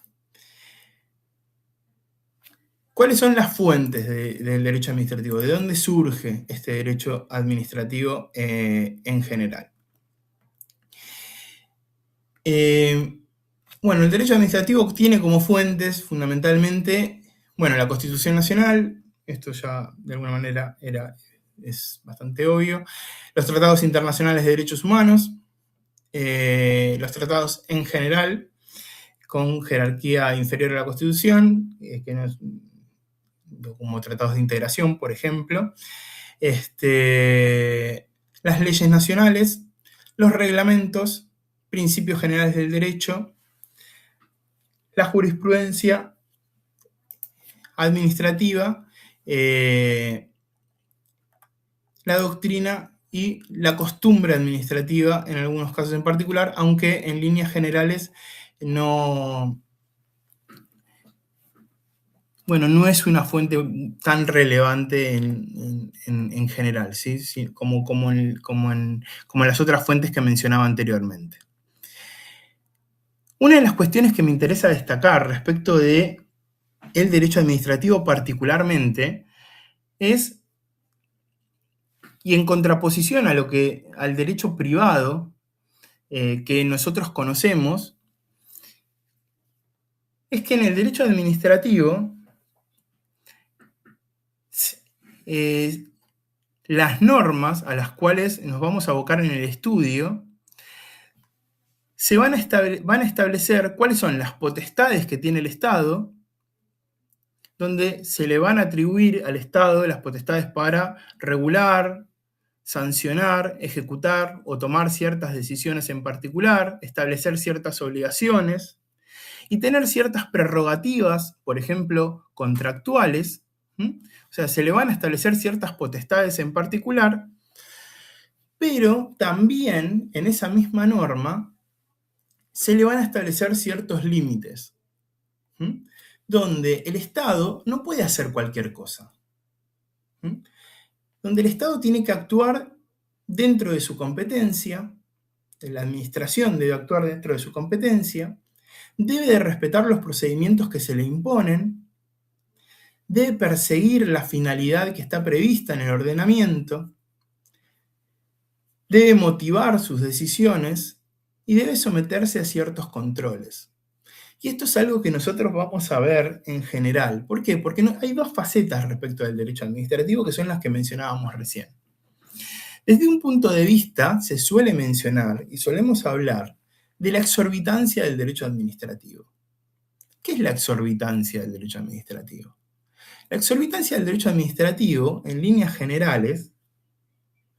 ¿Cuáles son las fuentes del derecho administrativo? ¿De dónde surge este derecho administrativo en general? Bueno, el derecho administrativo tiene como fuentes fundamentalmente, bueno, la Constitución Nacional, esto ya de alguna manera es bastante obvio, los tratados internacionales de derechos humanos, los tratados en general, con jerarquía inferior a la Constitución, que no es, como tratados de integración, por ejemplo, las leyes nacionales, los reglamentos, principios generales del derecho, la jurisprudencia administrativa, la doctrina y la costumbre administrativa en algunos casos en particular, aunque en líneas generales no es una fuente tan relevante en general, ¿sí? como las otras fuentes que mencionaba anteriormente. Una de las cuestiones que me interesa destacar respecto de el derecho administrativo particularmente es, y en contraposición al derecho privado que nosotros conocemos, es que en el derecho administrativo las normas a las cuales nos vamos a abocar en el estudio van a establecer cuáles son las potestades que tiene el Estado, donde se le van a atribuir al Estado las potestades para regular, sancionar, ejecutar o tomar ciertas decisiones en particular, establecer ciertas obligaciones y tener ciertas prerrogativas, por ejemplo, contractuales. O sea, se le van a establecer ciertas potestades en particular, pero también en esa misma norma se le van a establecer ciertos límites, donde el Estado no puede hacer cualquier cosa, donde el Estado tiene que actuar dentro de su competencia, la administración debe actuar dentro de su competencia, debe de respetar los procedimientos que se le imponen, debe perseguir la finalidad que está prevista en el ordenamiento, debe motivar sus decisiones y debe someterse a ciertos controles. Y esto es algo que nosotros vamos a ver en general. ¿Por qué? Porque hay dos facetas respecto del derecho administrativo que son las que mencionábamos recién. Desde un punto de vista se suele mencionar y solemos hablar de la exorbitancia del derecho administrativo. ¿Qué es la exorbitancia del derecho administrativo? La exorbitancia del derecho administrativo, en líneas generales,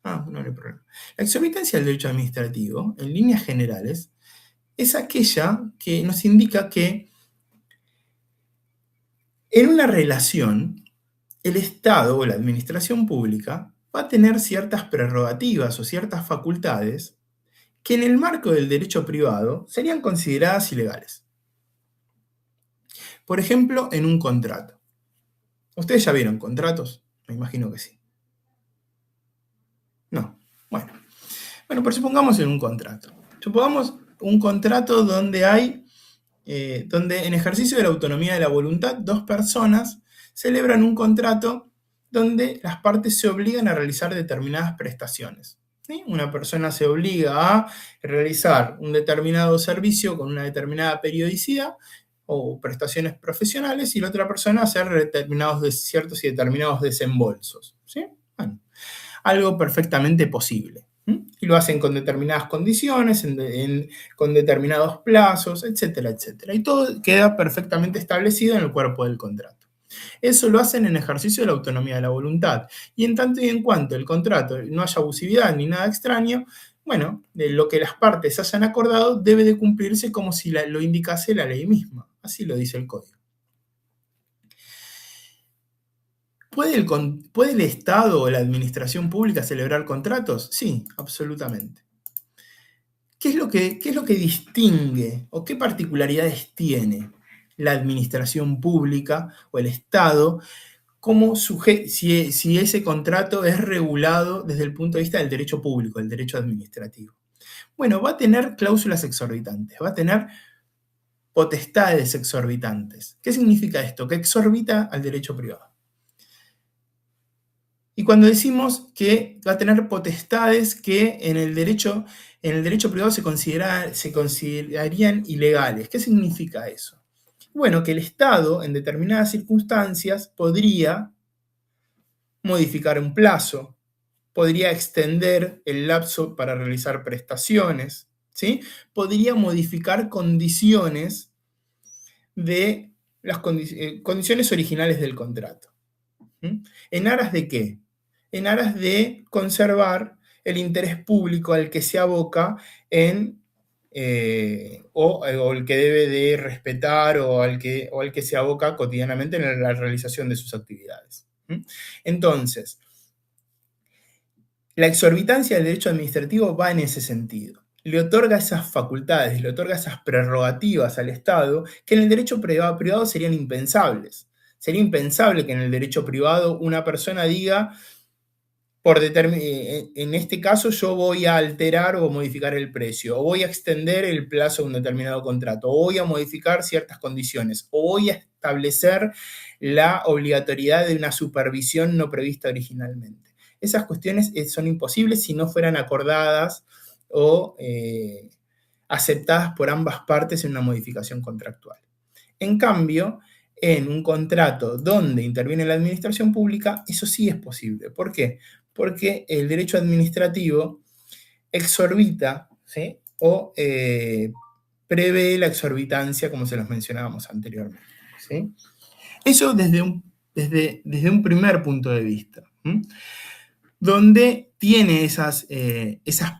no hay problema. La exorbitancia del derecho administrativo, en líneas generales, es aquella que nos indica que en una relación, el Estado o la administración pública va a tener ciertas prerrogativas o ciertas facultades que en el marco del derecho privado serían consideradas ilegales. Por ejemplo, en un contrato. ¿Ustedes ya vieron contratos? Me imagino que sí. No. Bueno, pero supongamos en un contrato. Supongamos un contrato donde hay, donde en ejercicio de la autonomía de la voluntad, dos personas celebran un contrato donde las partes se obligan a realizar determinadas prestaciones. ¿Sí? Una persona se obliga a realizar un determinado servicio con una determinada periodicidad o prestaciones profesionales y la otra persona a hacer ciertos y determinados desembolsos. ¿Sí? Bueno, algo perfectamente posible. Y lo hacen con determinadas condiciones, con determinados plazos, etcétera, etcétera. Y todo queda perfectamente establecido en el cuerpo del contrato. Eso lo hacen en ejercicio de la autonomía de la voluntad. Y en tanto y en cuanto el contrato no haya abusividad ni nada extraño, bueno, de lo que las partes hayan acordado debe de cumplirse como si lo indicase la ley misma. Así lo dice el código. ¿Puede el Estado o la administración pública celebrar contratos? Sí, absolutamente. ¿Qué es lo que distingue o qué particularidades tiene la administración pública o el Estado como si ese contrato es regulado desde el punto de vista del derecho público, del derecho administrativo? Bueno, va a tener cláusulas exorbitantes, va a tener potestades exorbitantes. ¿Qué significa esto? Que exorbita al derecho privado. Y cuando decimos que va a tener potestades que en el derecho privado se considerarían ilegales, ¿qué significa eso? Bueno, que el Estado, en determinadas circunstancias, podría modificar un plazo, podría extender el lapso para realizar prestaciones, ¿sí? Podría modificar condiciones de las condiciones originales del contrato. ¿En aras de qué? En aras de conservar el interés público al que se aboca o el que debe de respetar o al que se aboca cotidianamente en la realización de sus actividades. Entonces, la exorbitancia del derecho administrativo va en ese sentido. Le otorga esas facultades, le otorga esas prerrogativas al Estado que en el derecho privado serían impensables. Sería impensable que en el derecho privado una persona diga, en este caso yo voy a alterar o modificar el precio, o voy a extender el plazo de un determinado contrato, o voy a modificar ciertas condiciones, o voy a establecer la obligatoriedad de una supervisión no prevista originalmente. Esas cuestiones son imposibles si no fueran acordadas o aceptadas por ambas partes en una modificación contractual. En cambio, en un contrato donde interviene la administración pública, eso sí es posible. ¿Por qué? Porque el derecho administrativo exorbita, ¿sí? O prevé la exorbitancia, como se los mencionábamos anteriormente, ¿sí? Eso desde un primer punto de vista, donde tiene esas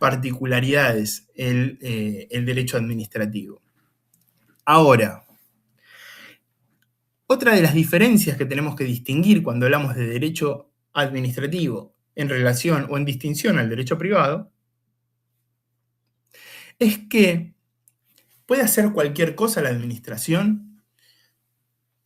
particularidades el derecho administrativo. Ahora, otra de las diferencias que tenemos que distinguir cuando hablamos de derecho administrativo en relación o en distinción al derecho privado es que ¿puede hacer cualquier cosa la administración?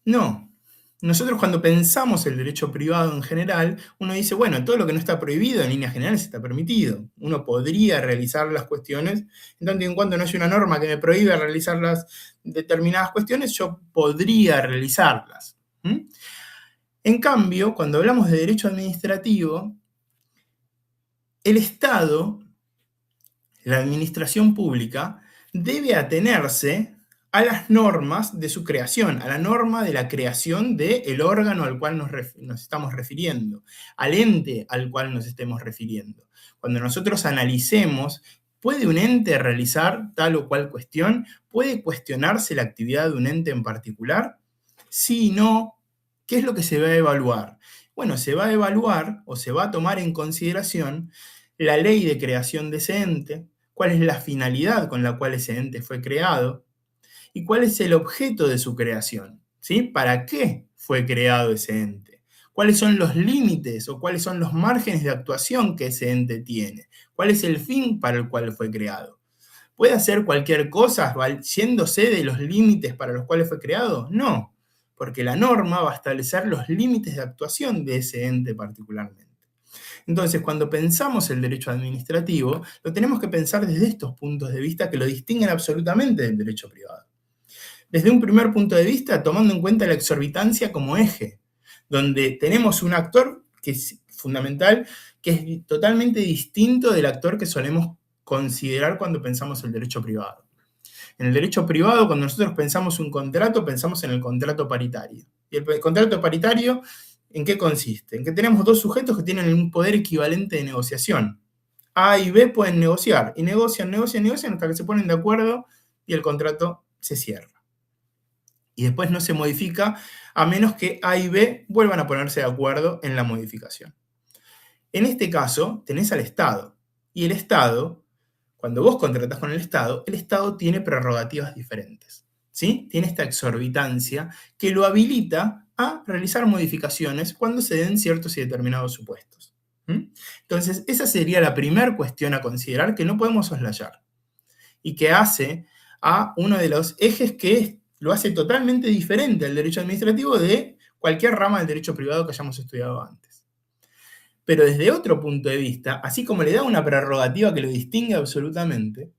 No. Nosotros cuando pensamos el derecho privado en general, uno dice, bueno, todo lo que no está prohibido en líneas generales está permitido. Uno podría realizar las cuestiones, en tanto y en cuanto no haya una norma que me prohíbe realizar las determinadas cuestiones, yo podría realizarlas. En cambio, cuando hablamos de derecho administrativo, el Estado, la administración pública, debe atenerse a las normas de su creación, a la norma de la creación del órgano al cual nos estamos refiriendo, al ente al cual nos estemos refiriendo. Cuando nosotros analicemos, ¿puede un ente realizar tal o cual cuestión? ¿Puede cuestionarse la actividad de un ente en particular? Sí, no. ¿Qué es lo que se va a evaluar? Bueno, se va a evaluar o se va a tomar en consideración la ley de creación de ese ente, cuál es la finalidad con la cual ese ente fue creado y cuál es el objeto de su creación, ¿sí? ¿Para qué fue creado ese ente? ¿Cuáles son los límites o cuáles son los márgenes de actuación que ese ente tiene? ¿Cuál es el fin para el cual fue creado? ¿Puede hacer cualquier cosa yéndose de los límites para los cuales fue creado? No, porque la norma va a establecer los límites de actuación de ese ente particularmente. Entonces, cuando pensamos el derecho administrativo, lo tenemos que pensar desde estos puntos de vista que lo distinguen absolutamente del derecho privado. Desde un primer punto de vista, tomando en cuenta la exorbitancia como eje, donde tenemos un actor que es fundamental, que es totalmente distinto del actor que solemos considerar cuando pensamos el derecho privado. En el derecho privado, cuando nosotros pensamos un contrato, pensamos en el contrato paritario. Y el contrato paritario, ¿en qué consiste? En que tenemos dos sujetos que tienen un poder equivalente de negociación. A y B pueden negociar, y negocian hasta que se ponen de acuerdo y el contrato se cierra. Y después no se modifica a menos que A y B vuelvan a ponerse de acuerdo en la modificación. En este caso, tenés al Estado. Y el Estado, cuando vos contratás con el Estado tiene prerrogativas diferentes, ¿sí? Tiene esta exorbitancia que lo habilita a realizar modificaciones cuando se den ciertos y determinados supuestos. Entonces, esa sería la primera cuestión a considerar que no podemos soslayar y que hace a uno de los ejes que lo hace totalmente diferente al derecho administrativo de cualquier rama del derecho privado que hayamos estudiado antes. Pero desde otro punto de vista, así como le da una prerrogativa que lo distingue absolutamente,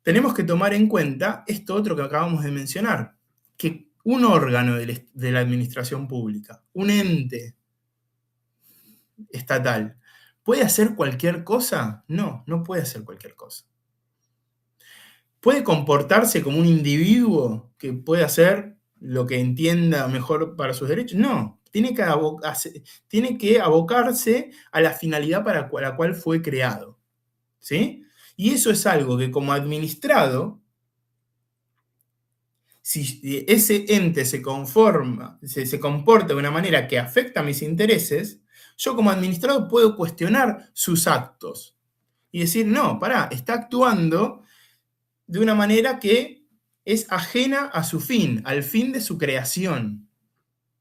tenemos que tomar en cuenta esto otro que acabamos de mencionar, que un órgano de la administración pública, un ente estatal, ¿puede hacer cualquier cosa? No, no puede hacer cualquier cosa. ¿Puede comportarse como un individuo que puede hacer lo que entienda mejor para sus derechos? No, tiene que abocarse a la finalidad para la cual fue creado, ¿sí? Y eso es algo que como administrado, si ese ente se comporta de una manera que afecta a mis intereses, yo como administrado puedo cuestionar sus actos y decir, no, pará, está actuando de una manera que es ajena a su fin, al fin de su creación,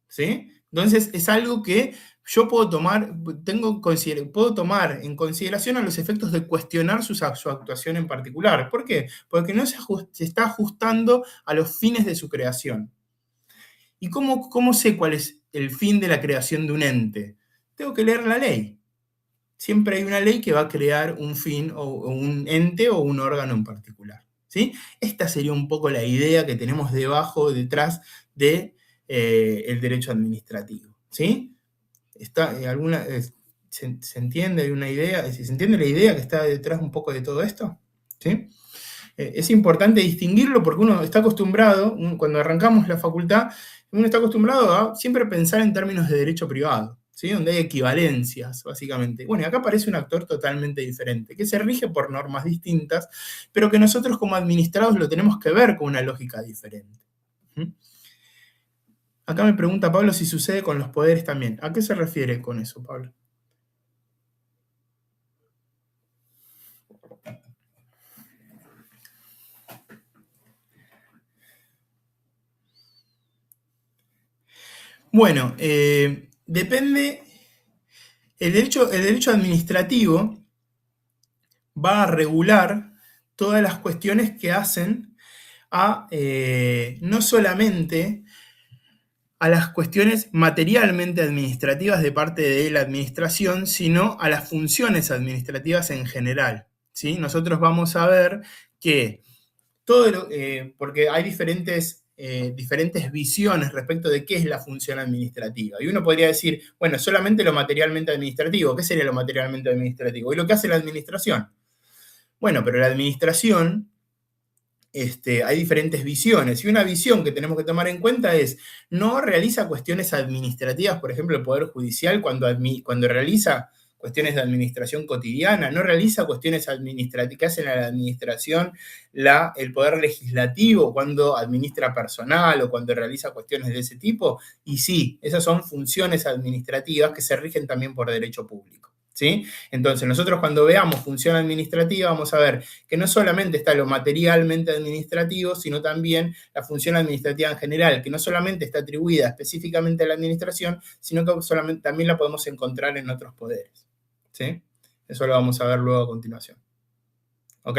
¿sí? Entonces es algo que yo puedo tomar en consideración a los efectos de cuestionar su actuación en particular. ¿Por qué? Porque no se está ajustando a los fines de su creación. ¿Y cómo sé cuál es el fin de la creación de un ente? Tengo que leer la ley. Siempre hay una ley que va a crear un fin o un ente o un órgano en particular, ¿sí? Esta sería un poco la idea que tenemos detrás del derecho administrativo, ¿sí? ¿Se entiende una idea? ¿Se entiende la idea que está detrás un poco de todo esto? ¿Sí? Es importante distinguirlo porque uno está acostumbrado, cuando arrancamos la facultad, uno está acostumbrado a siempre pensar en términos de derecho privado, ¿sí? Donde hay equivalencias, básicamente. Bueno, y acá aparece un actor totalmente diferente, que se rige por normas distintas, pero que nosotros como administrados lo tenemos que ver con una lógica diferente. Acá me pregunta Pablo si sucede con los poderes también. ¿A qué se refiere con eso, Pablo? Bueno, depende. El derecho administrativo va a regular todas las cuestiones que hacen a no solamente a las cuestiones materialmente administrativas de parte de la administración, sino a las funciones administrativas en general, ¿sí? Nosotros vamos a ver que porque hay diferentes visiones respecto de qué es la función administrativa. Y uno podría decir, bueno, solamente lo materialmente administrativo. ¿Qué sería lo materialmente administrativo? Y lo que hace la administración. Bueno, pero la administración, hay diferentes visiones. Y una visión que tenemos que tomar en cuenta es, no realiza cuestiones administrativas, por ejemplo, el Poder Judicial cuando realiza cuestiones de administración cotidiana, no realiza cuestiones administrativas que hacen a la administración el Poder Legislativo cuando administra personal o cuando realiza cuestiones de ese tipo. Y sí, esas son funciones administrativas que se rigen también por derecho público, ¿sí? Entonces, nosotros cuando veamos función administrativa vamos a ver que no solamente está lo materialmente administrativo, sino también la función administrativa en general, que no solamente está atribuida específicamente a la administración, sino que también la podemos encontrar en otros poderes, ¿sí? Eso lo vamos a ver luego a continuación. ¿Ok?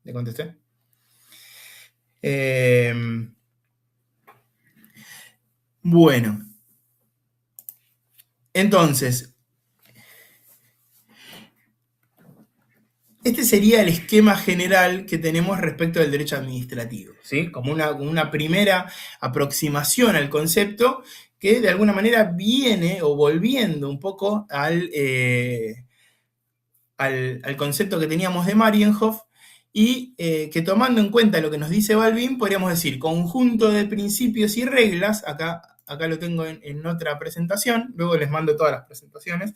¿Le contesté? Bueno. Entonces, este sería el esquema general que tenemos respecto del derecho administrativo, ¿sí? Como una primera aproximación al concepto que de alguna manera viene o volviendo un poco al concepto que teníamos de Marienhof y que tomando en cuenta lo que nos dice Balbín, podríamos decir conjunto de principios y reglas, acá lo tengo en otra presentación, luego les mando todas las presentaciones,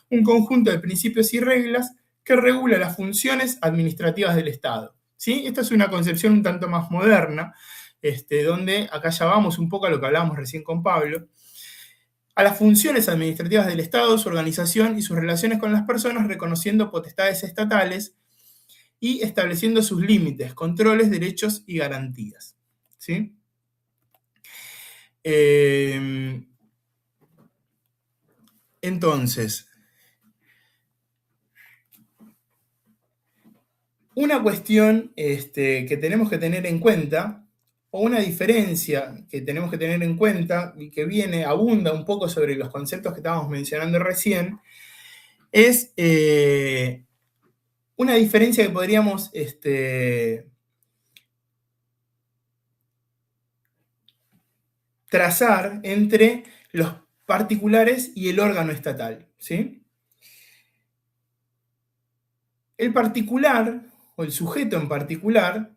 un conjunto de principios y reglas que regula las funciones administrativas del Estado, ¿sí? Esta es una concepción un tanto más moderna, donde acá ya vamos un poco a lo que hablábamos recién con Pablo, a las funciones administrativas del Estado, su organización y sus relaciones con las personas, reconociendo potestades estatales y estableciendo sus límites, controles, derechos y garantías, ¿sí? Entonces, una cuestión que tenemos que tener en cuenta, o una diferencia que tenemos que tener en cuenta y que abunda un poco sobre los conceptos que estábamos mencionando recién, es una diferencia que podríamos trazar entre los particulares y el órgano estatal, ¿sí? El particular, o el sujeto en particular,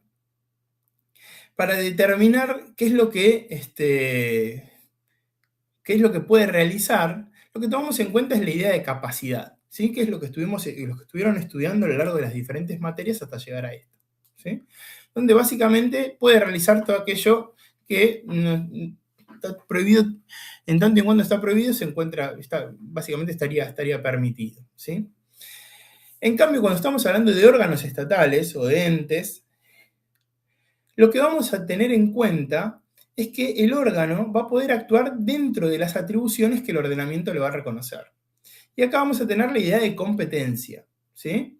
para determinar qué es lo que puede realizar, lo que tomamos en cuenta es la idea de capacidad, ¿sí? Que es lo que estuvieron estudiando a lo largo de las diferentes materias hasta llegar a esto, ¿sí? Donde básicamente puede realizar todo aquello que está prohibido, en tanto y en cuando está prohibido, básicamente estaría permitido, ¿sí? En cambio, cuando estamos hablando de órganos estatales o de entes, lo que vamos a tener en cuenta es que el órgano va a poder actuar dentro de las atribuciones que el ordenamiento le va a reconocer. Y acá vamos a tener la idea de competencia, ¿sí?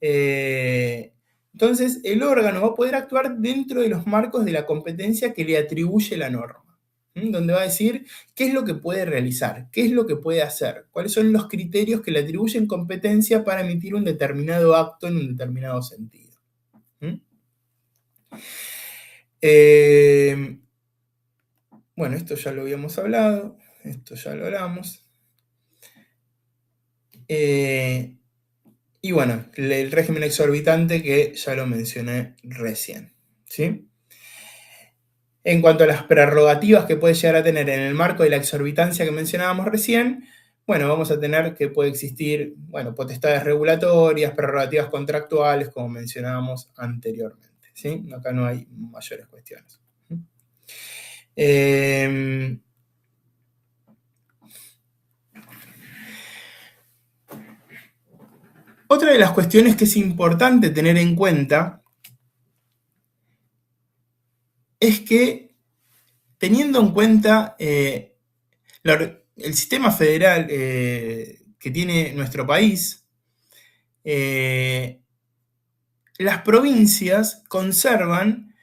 Entonces, el órgano va a poder actuar dentro de los marcos de la competencia que le atribuye la norma, donde va a decir qué es lo que puede realizar, qué es lo que puede hacer, cuáles son los criterios que le atribuyen competencia para emitir un determinado acto en un determinado sentido. Bueno, esto ya lo habíamos hablado, esto ya lo hablamos. Y bueno, el régimen exorbitante que ya lo mencioné recién, ¿sí? En cuanto a las prerrogativas que puede llegar a tener en el marco de la exorbitancia que mencionábamos recién, bueno, vamos a tener que puede existir, bueno, potestades regulatorias, prerrogativas contractuales, como mencionábamos anteriormente, ¿sí? Acá no hay mayores cuestiones. Otra de las cuestiones que es importante tener en cuenta es que, teniendo en cuenta el sistema federal que tiene nuestro país, las provincias conservan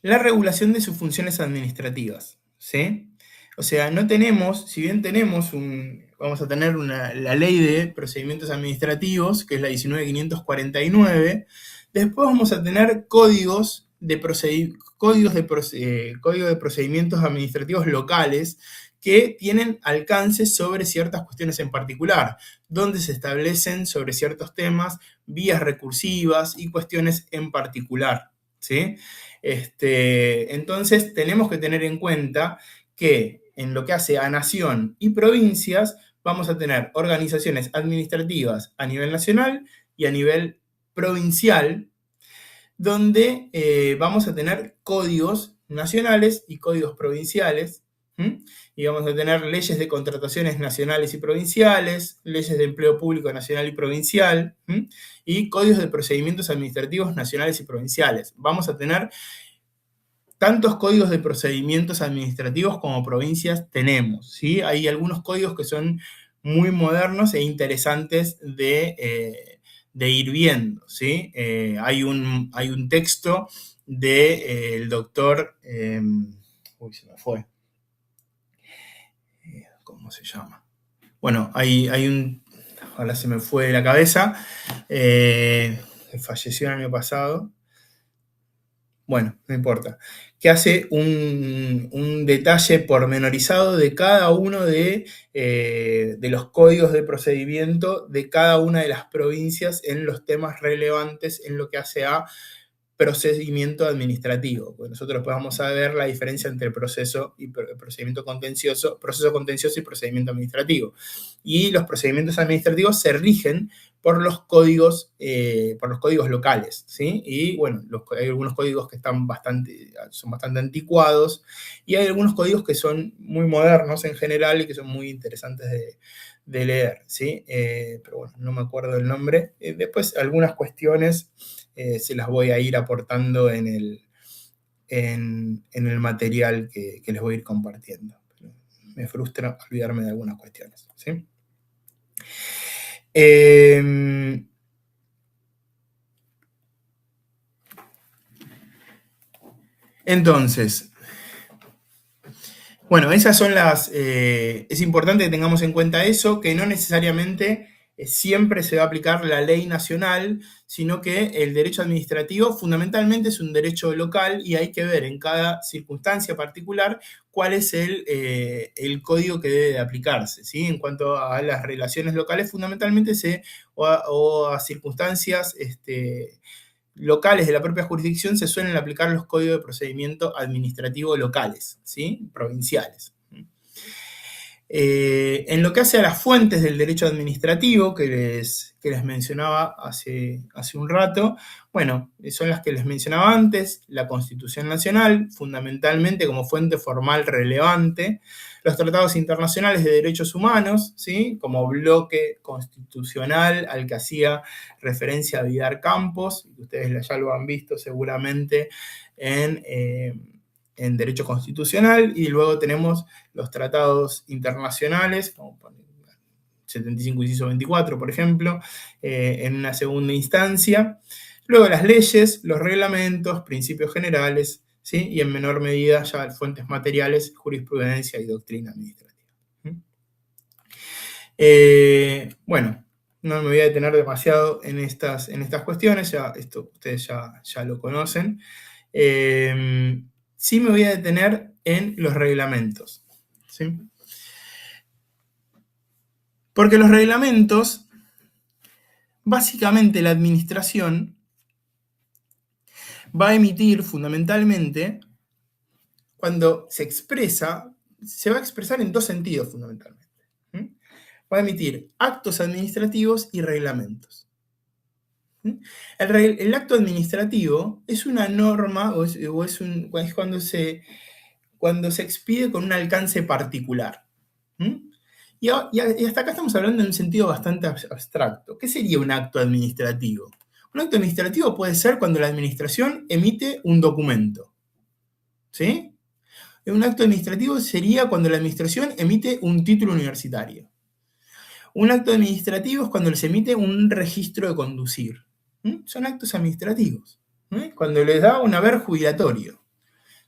la regulación de sus funciones administrativas, ¿sí? O sea, no tenemos, si bien tenemos vamos a tener la ley de procedimientos administrativos, que es la 19.549, después vamos a tener códigos de procedimientos administrativos locales que tienen alcance sobre ciertas cuestiones en particular, donde se establecen sobre ciertos temas vías recursivas y cuestiones en particular, ¿sí? Entonces tenemos que tener en cuenta que en lo que hace a nación y provincias vamos a tener organizaciones administrativas a nivel nacional y a nivel provincial, donde vamos a tener códigos nacionales y códigos provinciales, y vamos a tener leyes de contrataciones nacionales y provinciales, leyes de empleo público nacional y provincial, y códigos de procedimientos administrativos nacionales y provinciales. Vamos a tener tantos códigos de procedimientos administrativos como provincias tenemos, ¿sí? Hay algunos códigos que son muy modernos e interesantes de ir viendo, ¿sí? Hay un texto del doctor, uy, se me fue, ¿cómo se llama? Bueno, hay un, ahora se me fue de la cabeza, que falleció el año pasado, bueno, no importa, que hace un detalle pormenorizado de cada uno de los códigos de procedimiento de cada una de las provincias en los temas relevantes en lo que hace a procedimiento administrativo. Pues nosotros vamos a ver la diferencia entre proceso contencioso y procedimiento administrativo. Y los procedimientos administrativos se rigen por los códigos locales, ¿sí? Y bueno, hay algunos códigos que son bastante anticuados y hay algunos códigos que son muy modernos en general y que son muy interesantes de leer, ¿sí? Pero bueno, no me acuerdo el nombre. Después algunas cuestiones se las voy a ir aportando en el material que les voy a ir compartiendo. Me frustra olvidarme de algunas cuestiones, ¿sí? Entonces, bueno, esas son es importante que tengamos en cuenta eso, que no necesariamente siempre se va a aplicar la ley nacional, sino que el derecho administrativo fundamentalmente es un derecho local y hay que ver en cada circunstancia particular cuál es el código que debe de aplicarse, ¿sí? En cuanto a las relaciones locales, fundamentalmente o a circunstancias locales de la propia jurisdicción se suelen aplicar los códigos de procedimiento administrativo locales, ¿sí? Provinciales. En lo que hace a las fuentes del derecho administrativo que les mencionaba hace un rato, bueno, son las que les mencionaba antes, la Constitución Nacional, fundamentalmente como fuente formal relevante, los tratados internacionales de derechos humanos, ¿sí? Como bloque constitucional al que hacía referencia Vidar Campos, ustedes ya lo han visto seguramente en derecho constitucional, y luego tenemos los tratados internacionales, como 75 inciso 24, por ejemplo, en una segunda instancia. Luego las leyes, los reglamentos, principios generales, ¿sí? Y en menor medida ya fuentes materiales, jurisprudencia y doctrina administrativa. Bueno, no me voy a detener demasiado en estas cuestiones, esto ustedes ya lo conocen. Sí me voy a detener en los reglamentos, ¿sí? Porque los reglamentos, básicamente la administración va a emitir fundamentalmente, cuando se va a expresar en dos sentidos fundamentalmente. Va a emitir actos administrativos y reglamentos. El acto administrativo es una norma es cuando se expide con un alcance particular. Y hasta acá estamos hablando en un sentido bastante abstracto. ¿Qué sería un acto administrativo? Un acto administrativo puede ser cuando la administración emite un documento, ¿sí? Un acto administrativo sería cuando la administración emite un título universitario. Un acto administrativo es cuando se emite un registro de conducir. Son actos administrativos. Cuando les da un haber jubilatorio.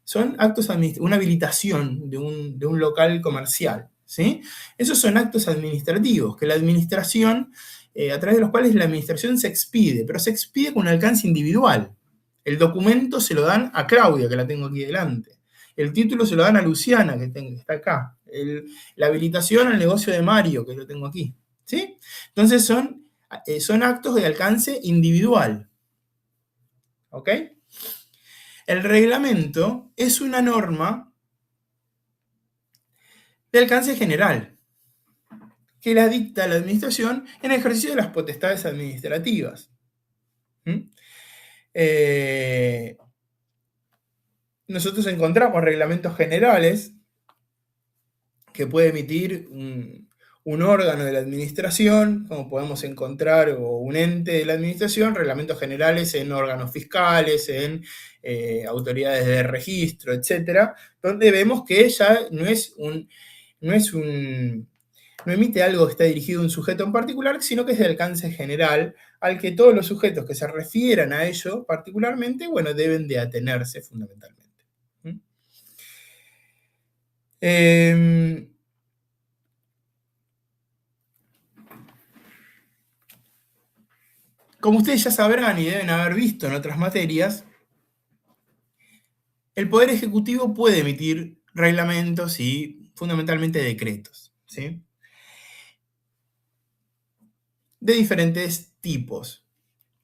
Son actos administrativos, una habilitación de un local comercial, ¿sí? Esos son actos administrativos, que la administración, a través de los cuales la administración se expide, pero se expide con un alcance individual. El documento se lo dan a Claudia, que la tengo aquí delante. El título se lo dan a Luciana, que está acá. La habilitación al negocio de Mario, que lo tengo aquí, ¿sí? Entonces son actos de alcance individual, ¿ok? El reglamento es una norma de alcance general que la dicta la administración en ejercicio de las potestades administrativas. Nosotros encontramos reglamentos generales que puede emitir un órgano de la administración, como podemos encontrar, o un ente de la administración, reglamentos generales en órganos fiscales, en autoridades de registro, etcétera, donde vemos que ya no emite algo que está dirigido a un sujeto en particular, sino que es de alcance general al que todos los sujetos que se refieran a ello particularmente, bueno, deben de atenerse fundamentalmente. Como ustedes ya sabrán y deben haber visto en otras materias, el Poder Ejecutivo puede emitir reglamentos y fundamentalmente decretos, ¿sí? De diferentes tipos.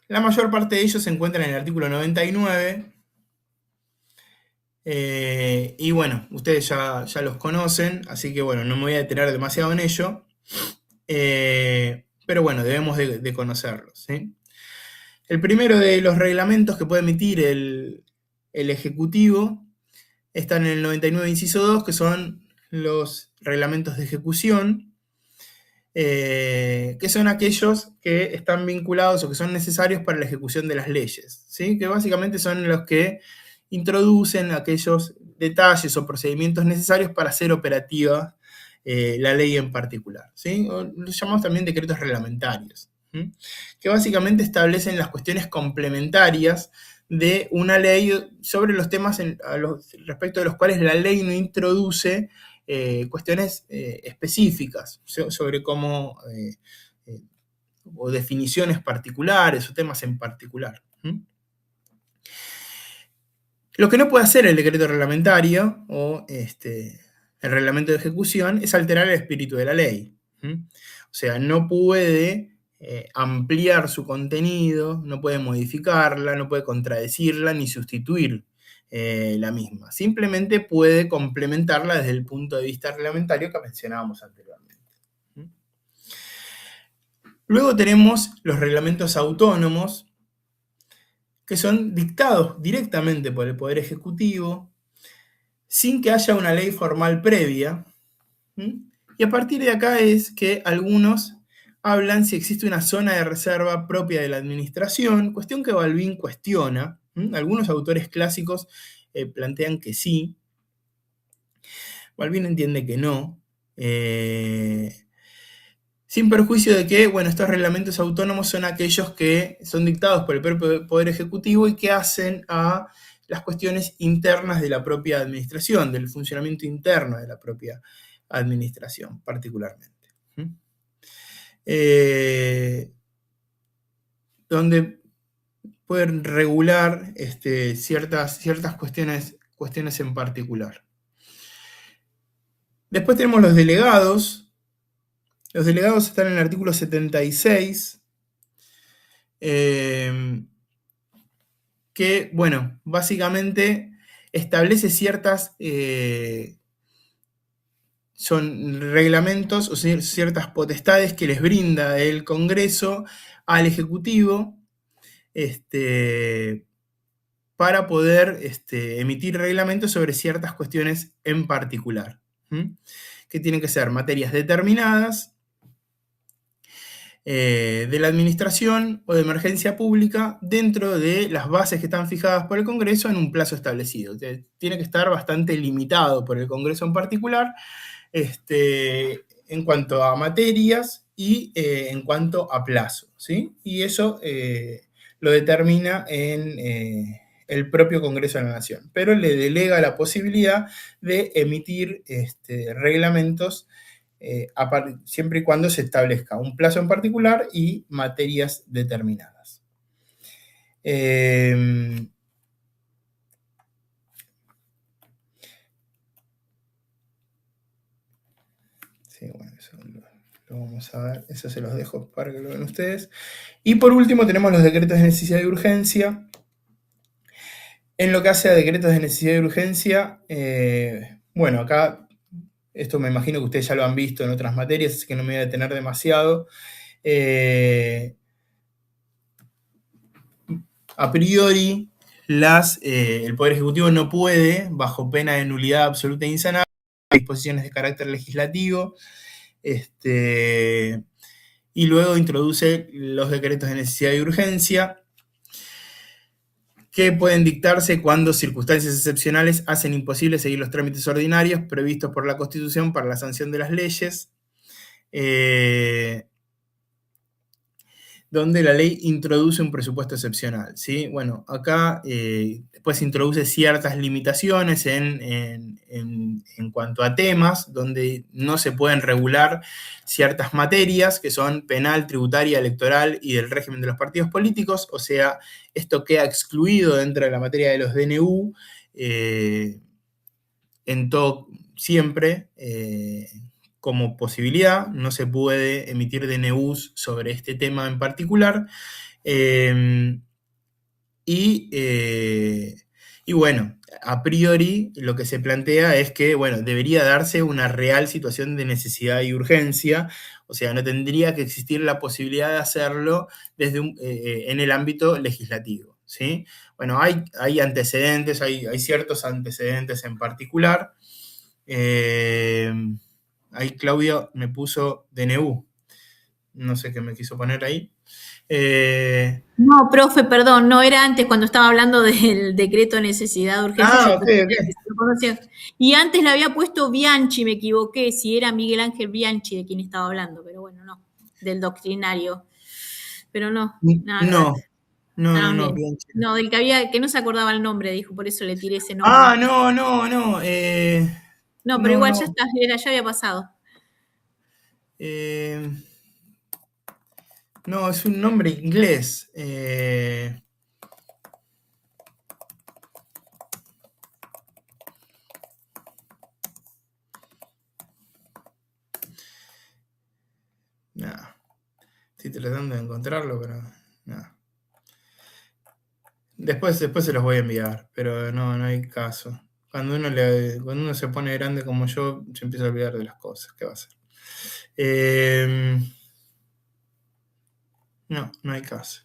La mayor parte de ellos se encuentran en el artículo 99. Y bueno, ustedes ya los conocen, así que bueno, no me voy a detener demasiado en ello. Pero bueno, debemos de conocerlos, ¿sí? El primero de los reglamentos que puede emitir el Ejecutivo están en el 99, inciso 2, que son los reglamentos de ejecución, que son aquellos que están vinculados o que son necesarios para la ejecución de las leyes, ¿sí? Que básicamente son los que introducen aquellos detalles o procedimientos necesarios para hacer operativa la ley en particular, ¿sí? O los llamamos también decretos reglamentarios, ¿sí? Que básicamente establecen las cuestiones complementarias de una ley sobre los temas respecto de los cuales la ley no introduce cuestiones específicas sobre cómo o definiciones particulares o temas en particular. Lo que no puede hacer el decreto reglamentario o el reglamento de ejecución es alterar el espíritu de la ley. O sea, no puede ampliar su contenido, no puede modificarla, no puede contradecirla ni sustituir la misma. Simplemente puede complementarla desde el punto de vista reglamentario que mencionábamos anteriormente. Luego tenemos los reglamentos autónomos, que son dictados directamente por el Poder Ejecutivo, sin que haya una ley formal previa. Y a partir de acá es que algunos hablan si existe una zona de reserva propia de la administración, cuestión que Balbín cuestiona. Algunos autores clásicos plantean que sí. Balbín entiende que no. Sin perjuicio de que, bueno, estos reglamentos autónomos son aquellos que son dictados por el propio Poder Ejecutivo y que hacen a las cuestiones internas de la propia administración, del funcionamiento interno de la propia administración, particularmente. Donde pueden regular ciertas cuestiones en particular. Después tenemos los delegados. Los delegados están en el artículo 76, que, bueno, básicamente establece son reglamentos o ciertas potestades que les brinda el Congreso al Ejecutivo para poder emitir reglamentos sobre ciertas cuestiones en particular, que tienen que ser materias determinadas, de la administración o de emergencia pública dentro de las bases que están fijadas por el Congreso en un plazo establecido. Tiene que estar bastante limitado por el Congreso en particular en cuanto a materias y en cuanto a plazo, ¿sí? Y eso lo determina en el propio Congreso de la Nación, pero le delega la posibilidad de emitir reglamentos siempre y cuando se establezca un plazo en particular y materias determinadas. Sí, bueno, eso lo vamos a ver, eso se los dejo para que lo vean ustedes. Y por último tenemos los decretos de necesidad y urgencia. En lo que hace a decretos de necesidad y urgencia, bueno, acá esto me imagino que ustedes ya lo han visto en otras materias, así que no me voy a detener demasiado. A priori, el Poder Ejecutivo no puede, bajo pena de nulidad absoluta e insanable, disposiciones de carácter legislativo, y luego introduce los decretos de necesidad y urgencia, que pueden dictarse cuando circunstancias excepcionales hacen imposible seguir los trámites ordinarios previstos por la Constitución para la sanción de las leyes. De donde la ley introduce un presupuesto excepcional, ¿sí? Bueno, acá después introduce ciertas limitaciones en cuanto a temas, donde no se pueden regular ciertas materias que son penal, tributaria, electoral y del régimen de los partidos políticos, o sea, esto queda excluido dentro de la materia de los DNU, en todo, siempre, como posibilidad, no se puede emitir DNUs sobre este tema en particular. Y bueno, a priori lo que se plantea es que, bueno, debería darse una real situación de necesidad y urgencia, o sea, no tendría que existir la posibilidad de hacerlo desde en el ámbito legislativo, ¿sí? Bueno, hay antecedentes, hay ciertos antecedentes en particular. Ahí Claudio me puso DNU. No sé qué me quiso poner ahí. No, profe, perdón, no era antes cuando estaba hablando del decreto de necesidad de urgencia. Ok. Y antes le había puesto Bianchi, me equivoqué, si era Miguel Ángel Bianchi de quien estaba hablando, pero bueno, no, del doctrinario. Pero no, nada. No, Bianchi. No, del que no se acordaba el nombre, dijo, por eso le tiré ese nombre. No. No, pero igual ya está, ya había pasado. No, es un nombre inglés. Estoy tratando de encontrarlo, pero nada. Después se los voy a enviar, pero no hay caso. Cuando uno se pone grande como yo, se empieza a olvidar de las cosas. ¿Qué va a hacer? No hay caso.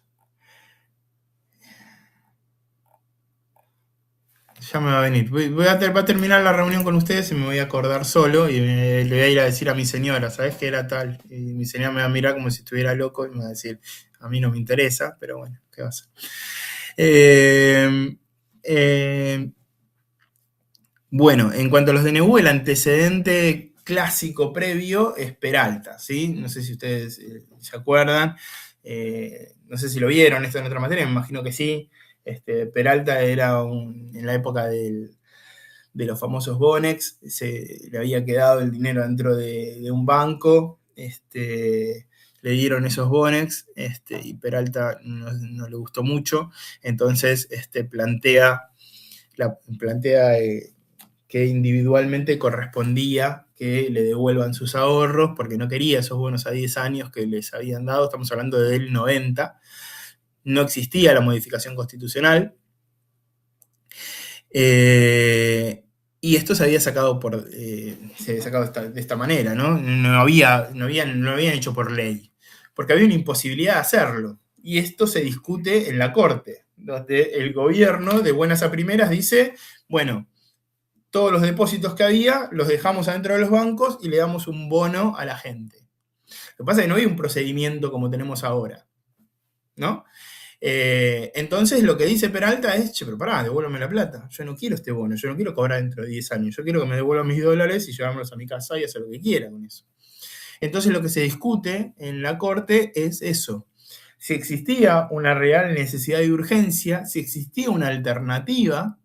Ya me va a venir. Va a terminar la reunión con ustedes y me voy a acordar solo y le voy a ir a decir a mi señora, ¿sabes qué era tal? Y mi señora me va a mirar como si estuviera loco y me va a decir, a mí no me interesa, pero bueno, ¿qué va a hacer? Bueno, en cuanto a los DNU, el antecedente clásico previo es Peralta, ¿sí? No sé si ustedes se acuerdan, no sé si lo vieron esto en otra materia, me imagino que sí. Peralta era en la época de los famosos Bonex, le había quedado el dinero dentro de un banco, le dieron esos Bonex, y Peralta no le gustó mucho, entonces plantea que individualmente correspondía que le devuelvan sus ahorros, porque no quería esos bonos a 10 años que les habían dado, estamos hablando del 90, no existía la modificación constitucional, y esto se había sacado de esta manera, ¿no? No habían hecho por ley, porque había una imposibilidad de hacerlo, y esto se discute en la Corte, donde el gobierno de buenas a primeras dice, bueno, todos los depósitos que había los dejamos adentro de los bancos y le damos un bono a la gente. Lo que pasa es que no hay un procedimiento como tenemos ahora, ¿no? Entonces lo que dice Peralta es, pero pará, devuélveme la plata, yo no quiero este bono, yo no quiero cobrar dentro de 10 años, yo quiero que me devuelvan mis dólares y llevármelos a mi casa y hacer lo que quiera con eso. Entonces lo que se discute en la Corte es eso, si existía una real necesidad de urgencia, si existía una alternativa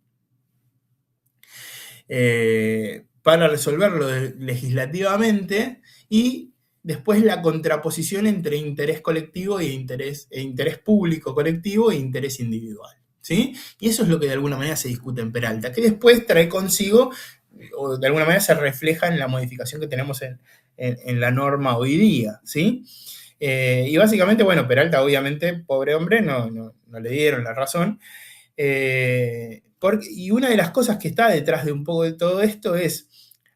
para resolverlo legislativamente, y después la contraposición entre interés colectivo e interés público colectivo e interés individual, ¿sí? Y eso es lo que de alguna manera se discute en Peralta, que después trae consigo, o de alguna manera se refleja en la modificación que tenemos en la norma hoy día, ¿sí? Y básicamente, bueno, Peralta obviamente, pobre hombre, no le dieron la razón, y una de las cosas que está detrás de un poco de todo esto es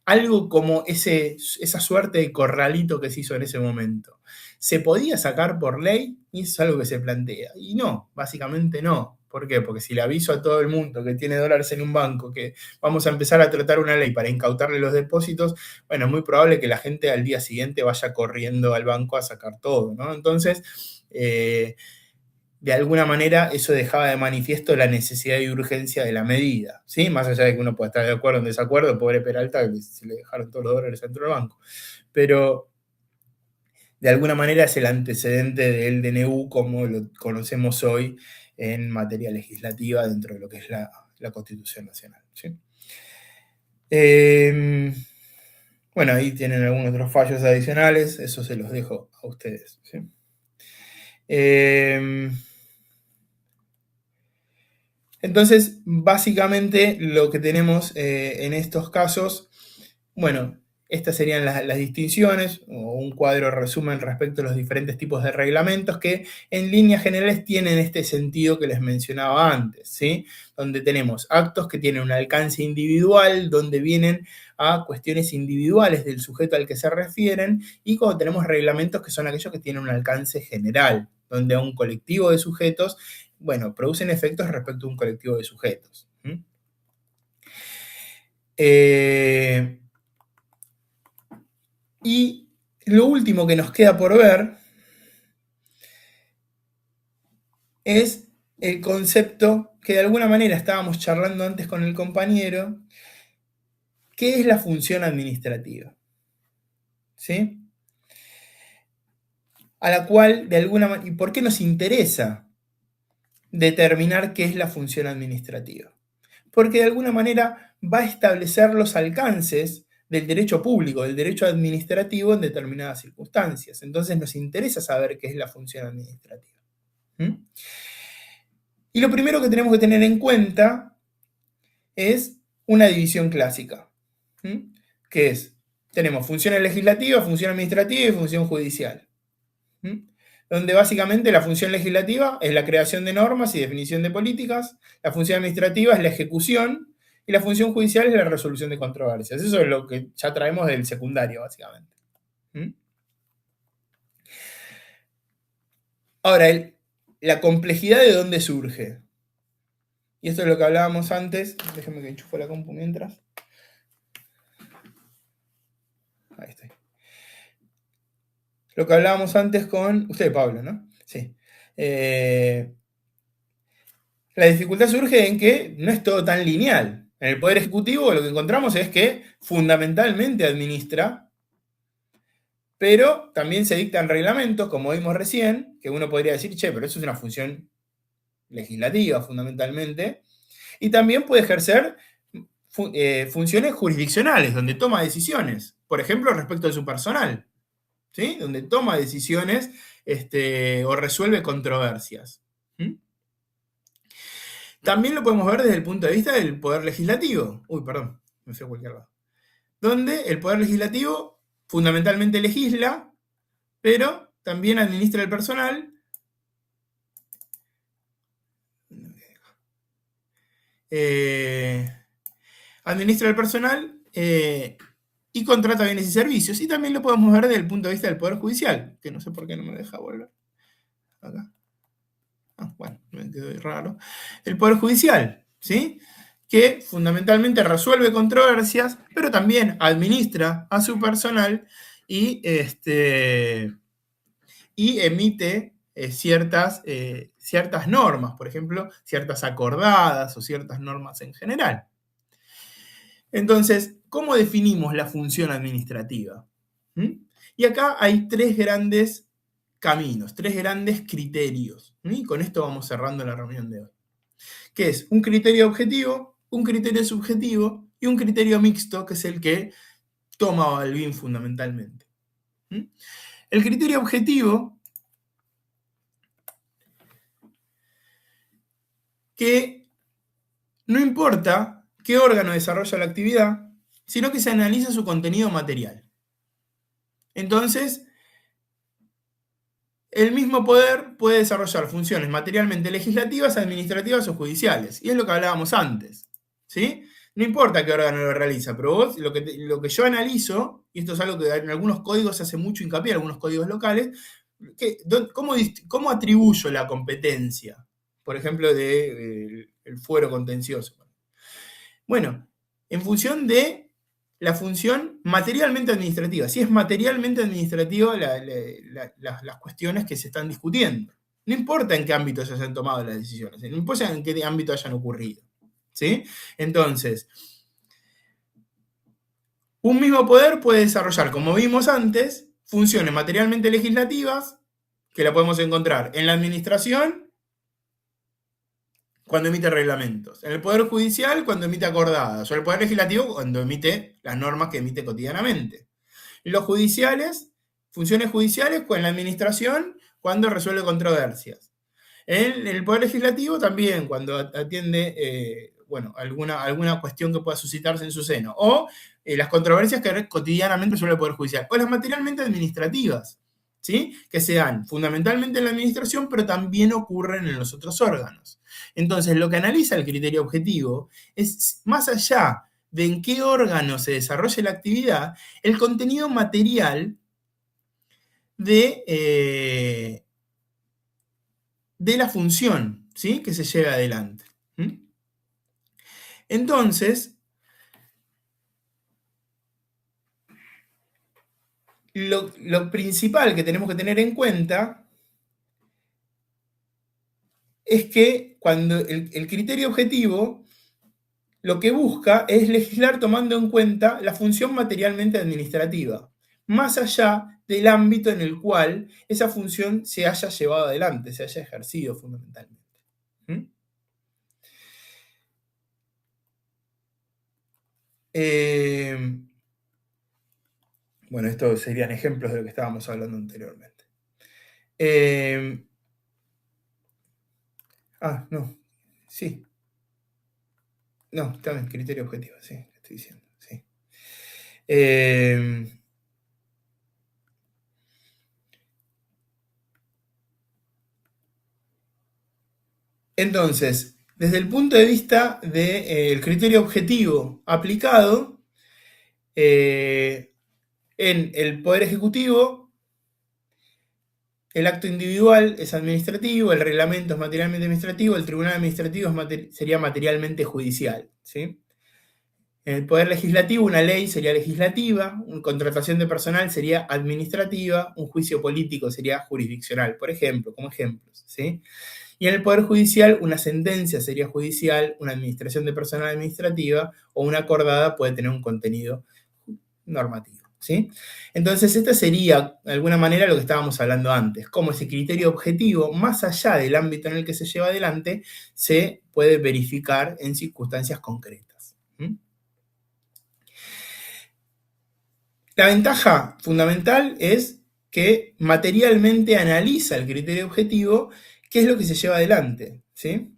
algo como esa suerte de corralito que se hizo en ese momento. ¿Se podía sacar por ley? Y eso es algo que se plantea. Y no, básicamente no. ¿Por qué? Porque si le aviso a todo el mundo que tiene dólares en un banco que vamos a empezar a tratar una ley para incautarle los depósitos, bueno, es muy probable que la gente al día siguiente vaya corriendo al banco a sacar todo, ¿no? Entonces, de alguna manera eso dejaba de manifiesto la necesidad y urgencia de la medida, ¿sí? Más allá de que uno pueda estar de acuerdo o en desacuerdo, pobre Peralta, que se le dejaron todos los dólares dentro del banco. Pero de alguna manera es el antecedente del DNU como lo conocemos hoy en materia legislativa dentro de lo que es la Constitución Nacional, ¿sí? Bueno, ahí tienen algunos otros fallos adicionales, eso se los dejo a ustedes, ¿sí? Entonces, básicamente lo que tenemos en estos casos, bueno, estas serían las distinciones, o un cuadro resumen respecto a los diferentes tipos de reglamentos que en líneas generales tienen este sentido que les mencionaba antes, ¿sí? Donde tenemos actos que tienen un alcance individual, donde vienen a cuestiones individuales del sujeto al que se refieren, y cuando tenemos reglamentos que son aquellos que tienen un alcance general, donde a un colectivo de sujetos, bueno, producen efectos respecto a un colectivo de sujetos. Y lo último que nos queda por ver es el concepto que de alguna manera estábamos charlando antes con el compañero, ¿qué es la función administrativa? ¿Sí? A la cual, de alguna manera, ¿y por qué nos interesa determinar qué es la función administrativa? Porque de alguna manera va a establecer los alcances del derecho público, del derecho administrativo en determinadas circunstancias. Entonces nos interesa saber qué es la función administrativa. Y lo primero que tenemos que tener en cuenta es una división clásica, que es, tenemos función legislativa, función administrativa y función judicial, donde básicamente la función legislativa es la creación de normas y definición de políticas, la función administrativa es la ejecución, y la función judicial es la resolución de controversias. Eso es lo que ya traemos del secundario, básicamente. Ahora, la complejidad de dónde surge. Y esto es lo que hablábamos antes. Déjenme que enchufo la compu mientras. Ahí estoy. Lo que hablábamos antes con usted, Pablo, ¿no? Sí. La dificultad surge en que no es todo tan lineal. En el Poder Ejecutivo lo que encontramos es que fundamentalmente administra, pero también se dictan reglamentos, como vimos recién, que uno podría decir, che, pero eso es una función legislativa fundamentalmente, y también puede ejercer funciones jurisdiccionales, donde toma decisiones, por ejemplo, respecto de su personal, ¿sí? Donde toma decisiones o resuelve controversias. También lo podemos ver desde el punto de vista del Poder Legislativo. Uy, perdón, me fui a cualquier lado. Donde el Poder Legislativo fundamentalmente legisla, pero también administra el personal. Administra el personal y contrata bienes y servicios. Y también lo podemos ver desde el punto de vista del Poder Judicial, que no sé por qué no me deja volver. Acá. Bueno, me quedó raro. El Poder Judicial, ¿sí? Que fundamentalmente resuelve controversias, pero también administra a su personal y emite ciertas normas, por ejemplo, ciertas acordadas o ciertas normas en general. Entonces, ¿cómo definimos la función administrativa? Y acá hay tres grandes caminos, tres grandes criterios. Y con esto vamos cerrando la reunión de hoy. Que es un criterio objetivo, un criterio subjetivo y un criterio mixto, que es el que toma Balbín fundamentalmente. El criterio objetivo, que no importa qué órgano desarrolla la actividad, sino que se analiza su contenido material. Entonces, el mismo poder puede desarrollar funciones materialmente legislativas, administrativas o judiciales. Y es lo que hablábamos antes, ¿sí? No importa qué órgano lo realiza, pero vos, lo que yo analizo, y esto es algo que en algunos códigos se hace mucho hincapié, en algunos códigos locales, ¿cómo atribuyo la competencia? Por ejemplo, del fuero contencioso. Bueno, en función de la función materialmente administrativa. Si es materialmente administrativa las cuestiones que se están discutiendo. No importa en qué ámbito se hayan tomado las decisiones, no importa en qué ámbito hayan ocurrido, ¿sí? Entonces, un mismo poder puede desarrollar, como vimos antes, funciones materialmente legislativas, que la podemos encontrar en la administración, cuando emite reglamentos, en el Poder Judicial, cuando emite acordadas, o el Poder Legislativo, cuando emite las normas que emite cotidianamente. Los judiciales, funciones judiciales, con la administración, cuando resuelve controversias. En el Poder Legislativo también, cuando atiende alguna cuestión que pueda suscitarse en su seno. O las controversias que cotidianamente resuelve el Poder Judicial. O las materialmente administrativas, ¿sí? Que se dan fundamentalmente en la administración, pero también ocurren en los otros órganos. Entonces, lo que analiza el criterio objetivo es, más allá de en qué órgano se desarrolla la actividad, el contenido material de la función, ¿sí? Que se lleva adelante. Entonces, lo principal que tenemos que tener en cuenta es que cuando el criterio objetivo lo que busca es legislar tomando en cuenta la función materialmente administrativa, más allá del ámbito en el cual esa función se haya llevado adelante, se haya ejercido fundamentalmente. Bueno, estos serían ejemplos de lo que estábamos hablando anteriormente. No, sí. No, está bien, criterio objetivo, sí, estoy diciendo, sí. Entonces, desde el punto de vista del criterio objetivo aplicado, en el Poder Ejecutivo, el acto individual es administrativo, el reglamento es materialmente administrativo, el tribunal administrativo sería materialmente judicial, ¿sí? En el Poder Legislativo, una ley sería legislativa, una contratación de personal sería administrativa, un juicio político sería jurisdiccional, por ejemplo, como ejemplos, ¿sí? Y en el Poder Judicial, una sentencia sería judicial, una administración de personal administrativa o una acordada puede tener un contenido normativo, ¿sí? Entonces, esta sería, de alguna manera, lo que estábamos hablando antes, cómo ese criterio objetivo, más allá del ámbito en el que se lleva adelante, se puede verificar en circunstancias concretas. La ventaja fundamental es que materialmente analiza el criterio objetivo qué es lo que se lleva adelante, ¿sí?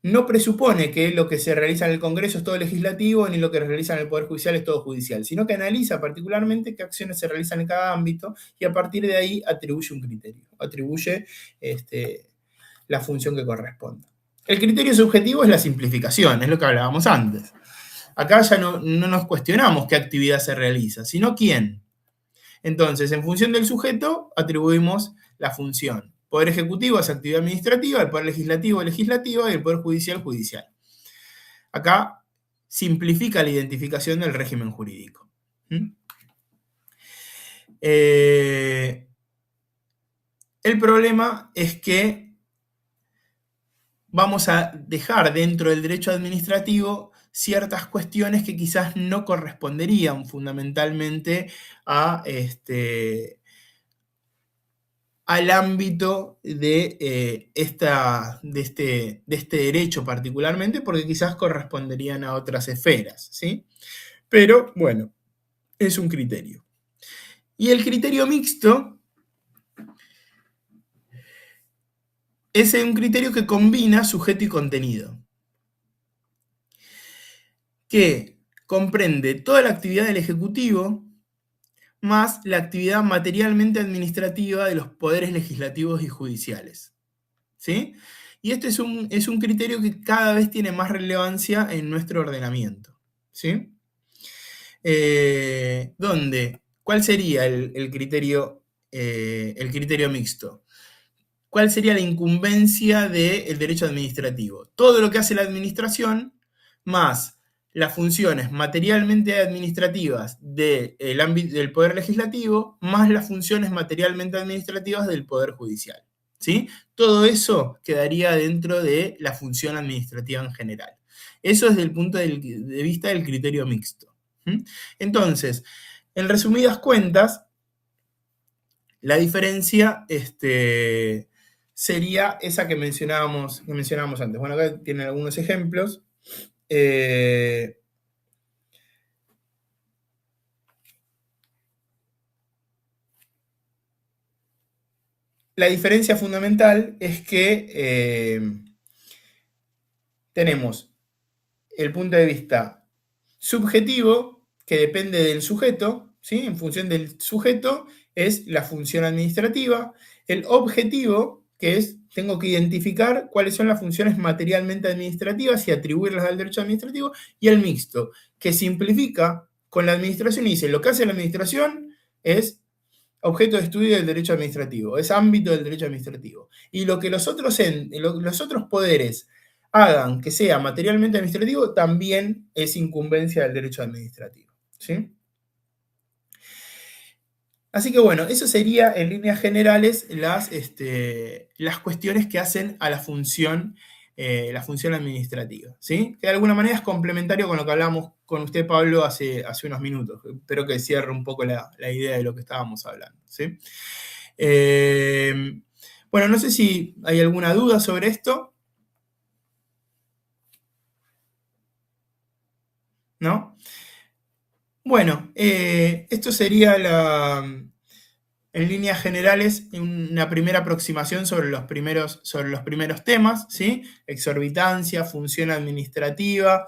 No presupone que lo que se realiza en el Congreso es todo legislativo, ni lo que se realiza en el Poder Judicial es todo judicial, sino que analiza particularmente qué acciones se realizan en cada ámbito y a partir de ahí atribuye un criterio, atribuye la función que corresponda. El criterio subjetivo es la simplificación, es lo que hablábamos antes. Acá ya no nos cuestionamos qué actividad se realiza, sino quién. Entonces, en función del sujeto, atribuimos la función. Poder Ejecutivo es actividad administrativa, el Poder Legislativo, legislativa y el Poder Judicial, judicial. Acá simplifica la identificación del régimen jurídico. El problema es que vamos a dejar dentro del derecho administrativo ciertas cuestiones que quizás no corresponderían fundamentalmente al ámbito de este derecho particularmente, porque quizás corresponderían a otras esferas, ¿sí? Pero, bueno, es un criterio. Y el criterio mixto es un criterio que combina sujeto y contenido, que comprende toda la actividad del Ejecutivo más la actividad materialmente administrativa de los poderes legislativos y judiciales, ¿sí? Y este es un criterio que cada vez tiene más relevancia en nuestro ordenamiento, ¿sí? ¿Cuál sería el criterio mixto? ¿Cuál sería la incumbencia del derecho administrativo? Todo lo que hace la administración más las funciones materialmente administrativas del ámbito del Poder Legislativo, más las funciones materialmente administrativas del Poder Judicial, ¿sí? Todo eso quedaría dentro de la función administrativa en general. Eso es desde el punto de vista del criterio mixto. Entonces, en resumidas cuentas, La diferencia sería esa que mencionábamos antes. Bueno, acá tienen algunos ejemplos. La diferencia fundamental es que tenemos el punto de vista subjetivo, que depende del sujeto, ¿sí? En función del sujeto es la función administrativa. El objetivo, que es, tengo que identificar cuáles son las funciones materialmente administrativas y atribuirlas al derecho administrativo. Y el mixto, que simplifica con la administración y dice, lo que hace la administración es objeto de estudio del derecho administrativo, es ámbito del derecho administrativo. Y lo que los otros poderes hagan que sea materialmente administrativo también es incumbencia del derecho administrativo, ¿sí? Así que bueno, eso sería en líneas generales las cuestiones que hacen a la función administrativa, ¿sí? Que de alguna manera es complementario con lo que hablamos con usted, Pablo, hace unos minutos. Espero que cierre un poco la idea de lo que estábamos hablando, ¿sí? Bueno, no sé si hay alguna duda sobre esto. ¿No? Bueno, esto sería en líneas generales una primera aproximación sobre los primeros temas, ¿sí? Exorbitancia, función administrativa,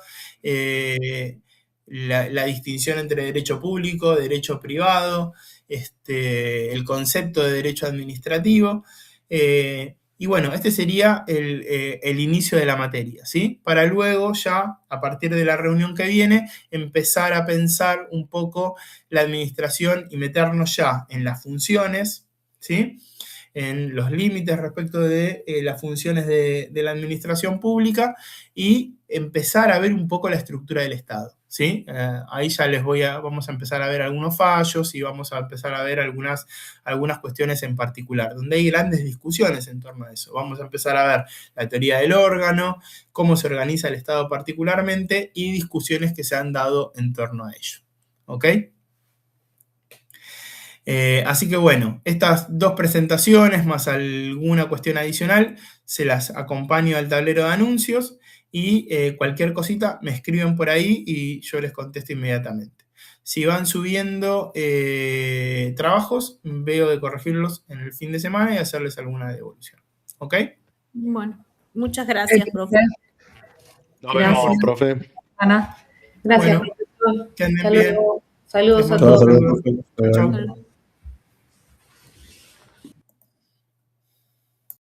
la distinción entre derecho público, derecho privado, el concepto de derecho administrativo. Y bueno, este sería el inicio de la materia, ¿sí? Para luego ya, a partir de la reunión que viene, empezar a pensar un poco la administración y meternos ya en las funciones, ¿sí? En los límites respecto de las funciones de la administración pública y empezar a ver un poco la estructura del Estado, ¿sí? Ahí ya vamos a empezar a ver algunos fallos y vamos a empezar a ver algunas cuestiones en particular, donde hay grandes discusiones en torno a eso. Vamos a empezar a ver la teoría del órgano, cómo se organiza el Estado particularmente y discusiones que se han dado en torno a ello, ¿ok? Así que bueno, estas dos presentaciones más alguna cuestión adicional se las acompaño al tablero de anuncios y cualquier cosita me escriben por ahí y yo les contesto inmediatamente. Si van subiendo trabajos, veo de corregirlos en el fin de semana y hacerles alguna devolución. ¿Ok? Bueno, muchas gracias, profe. Nos vemos, profe. Ana. Gracias, Bueno, profesor. que anden Hasta bien. luego. Saludos a Saludos. todos. Chao.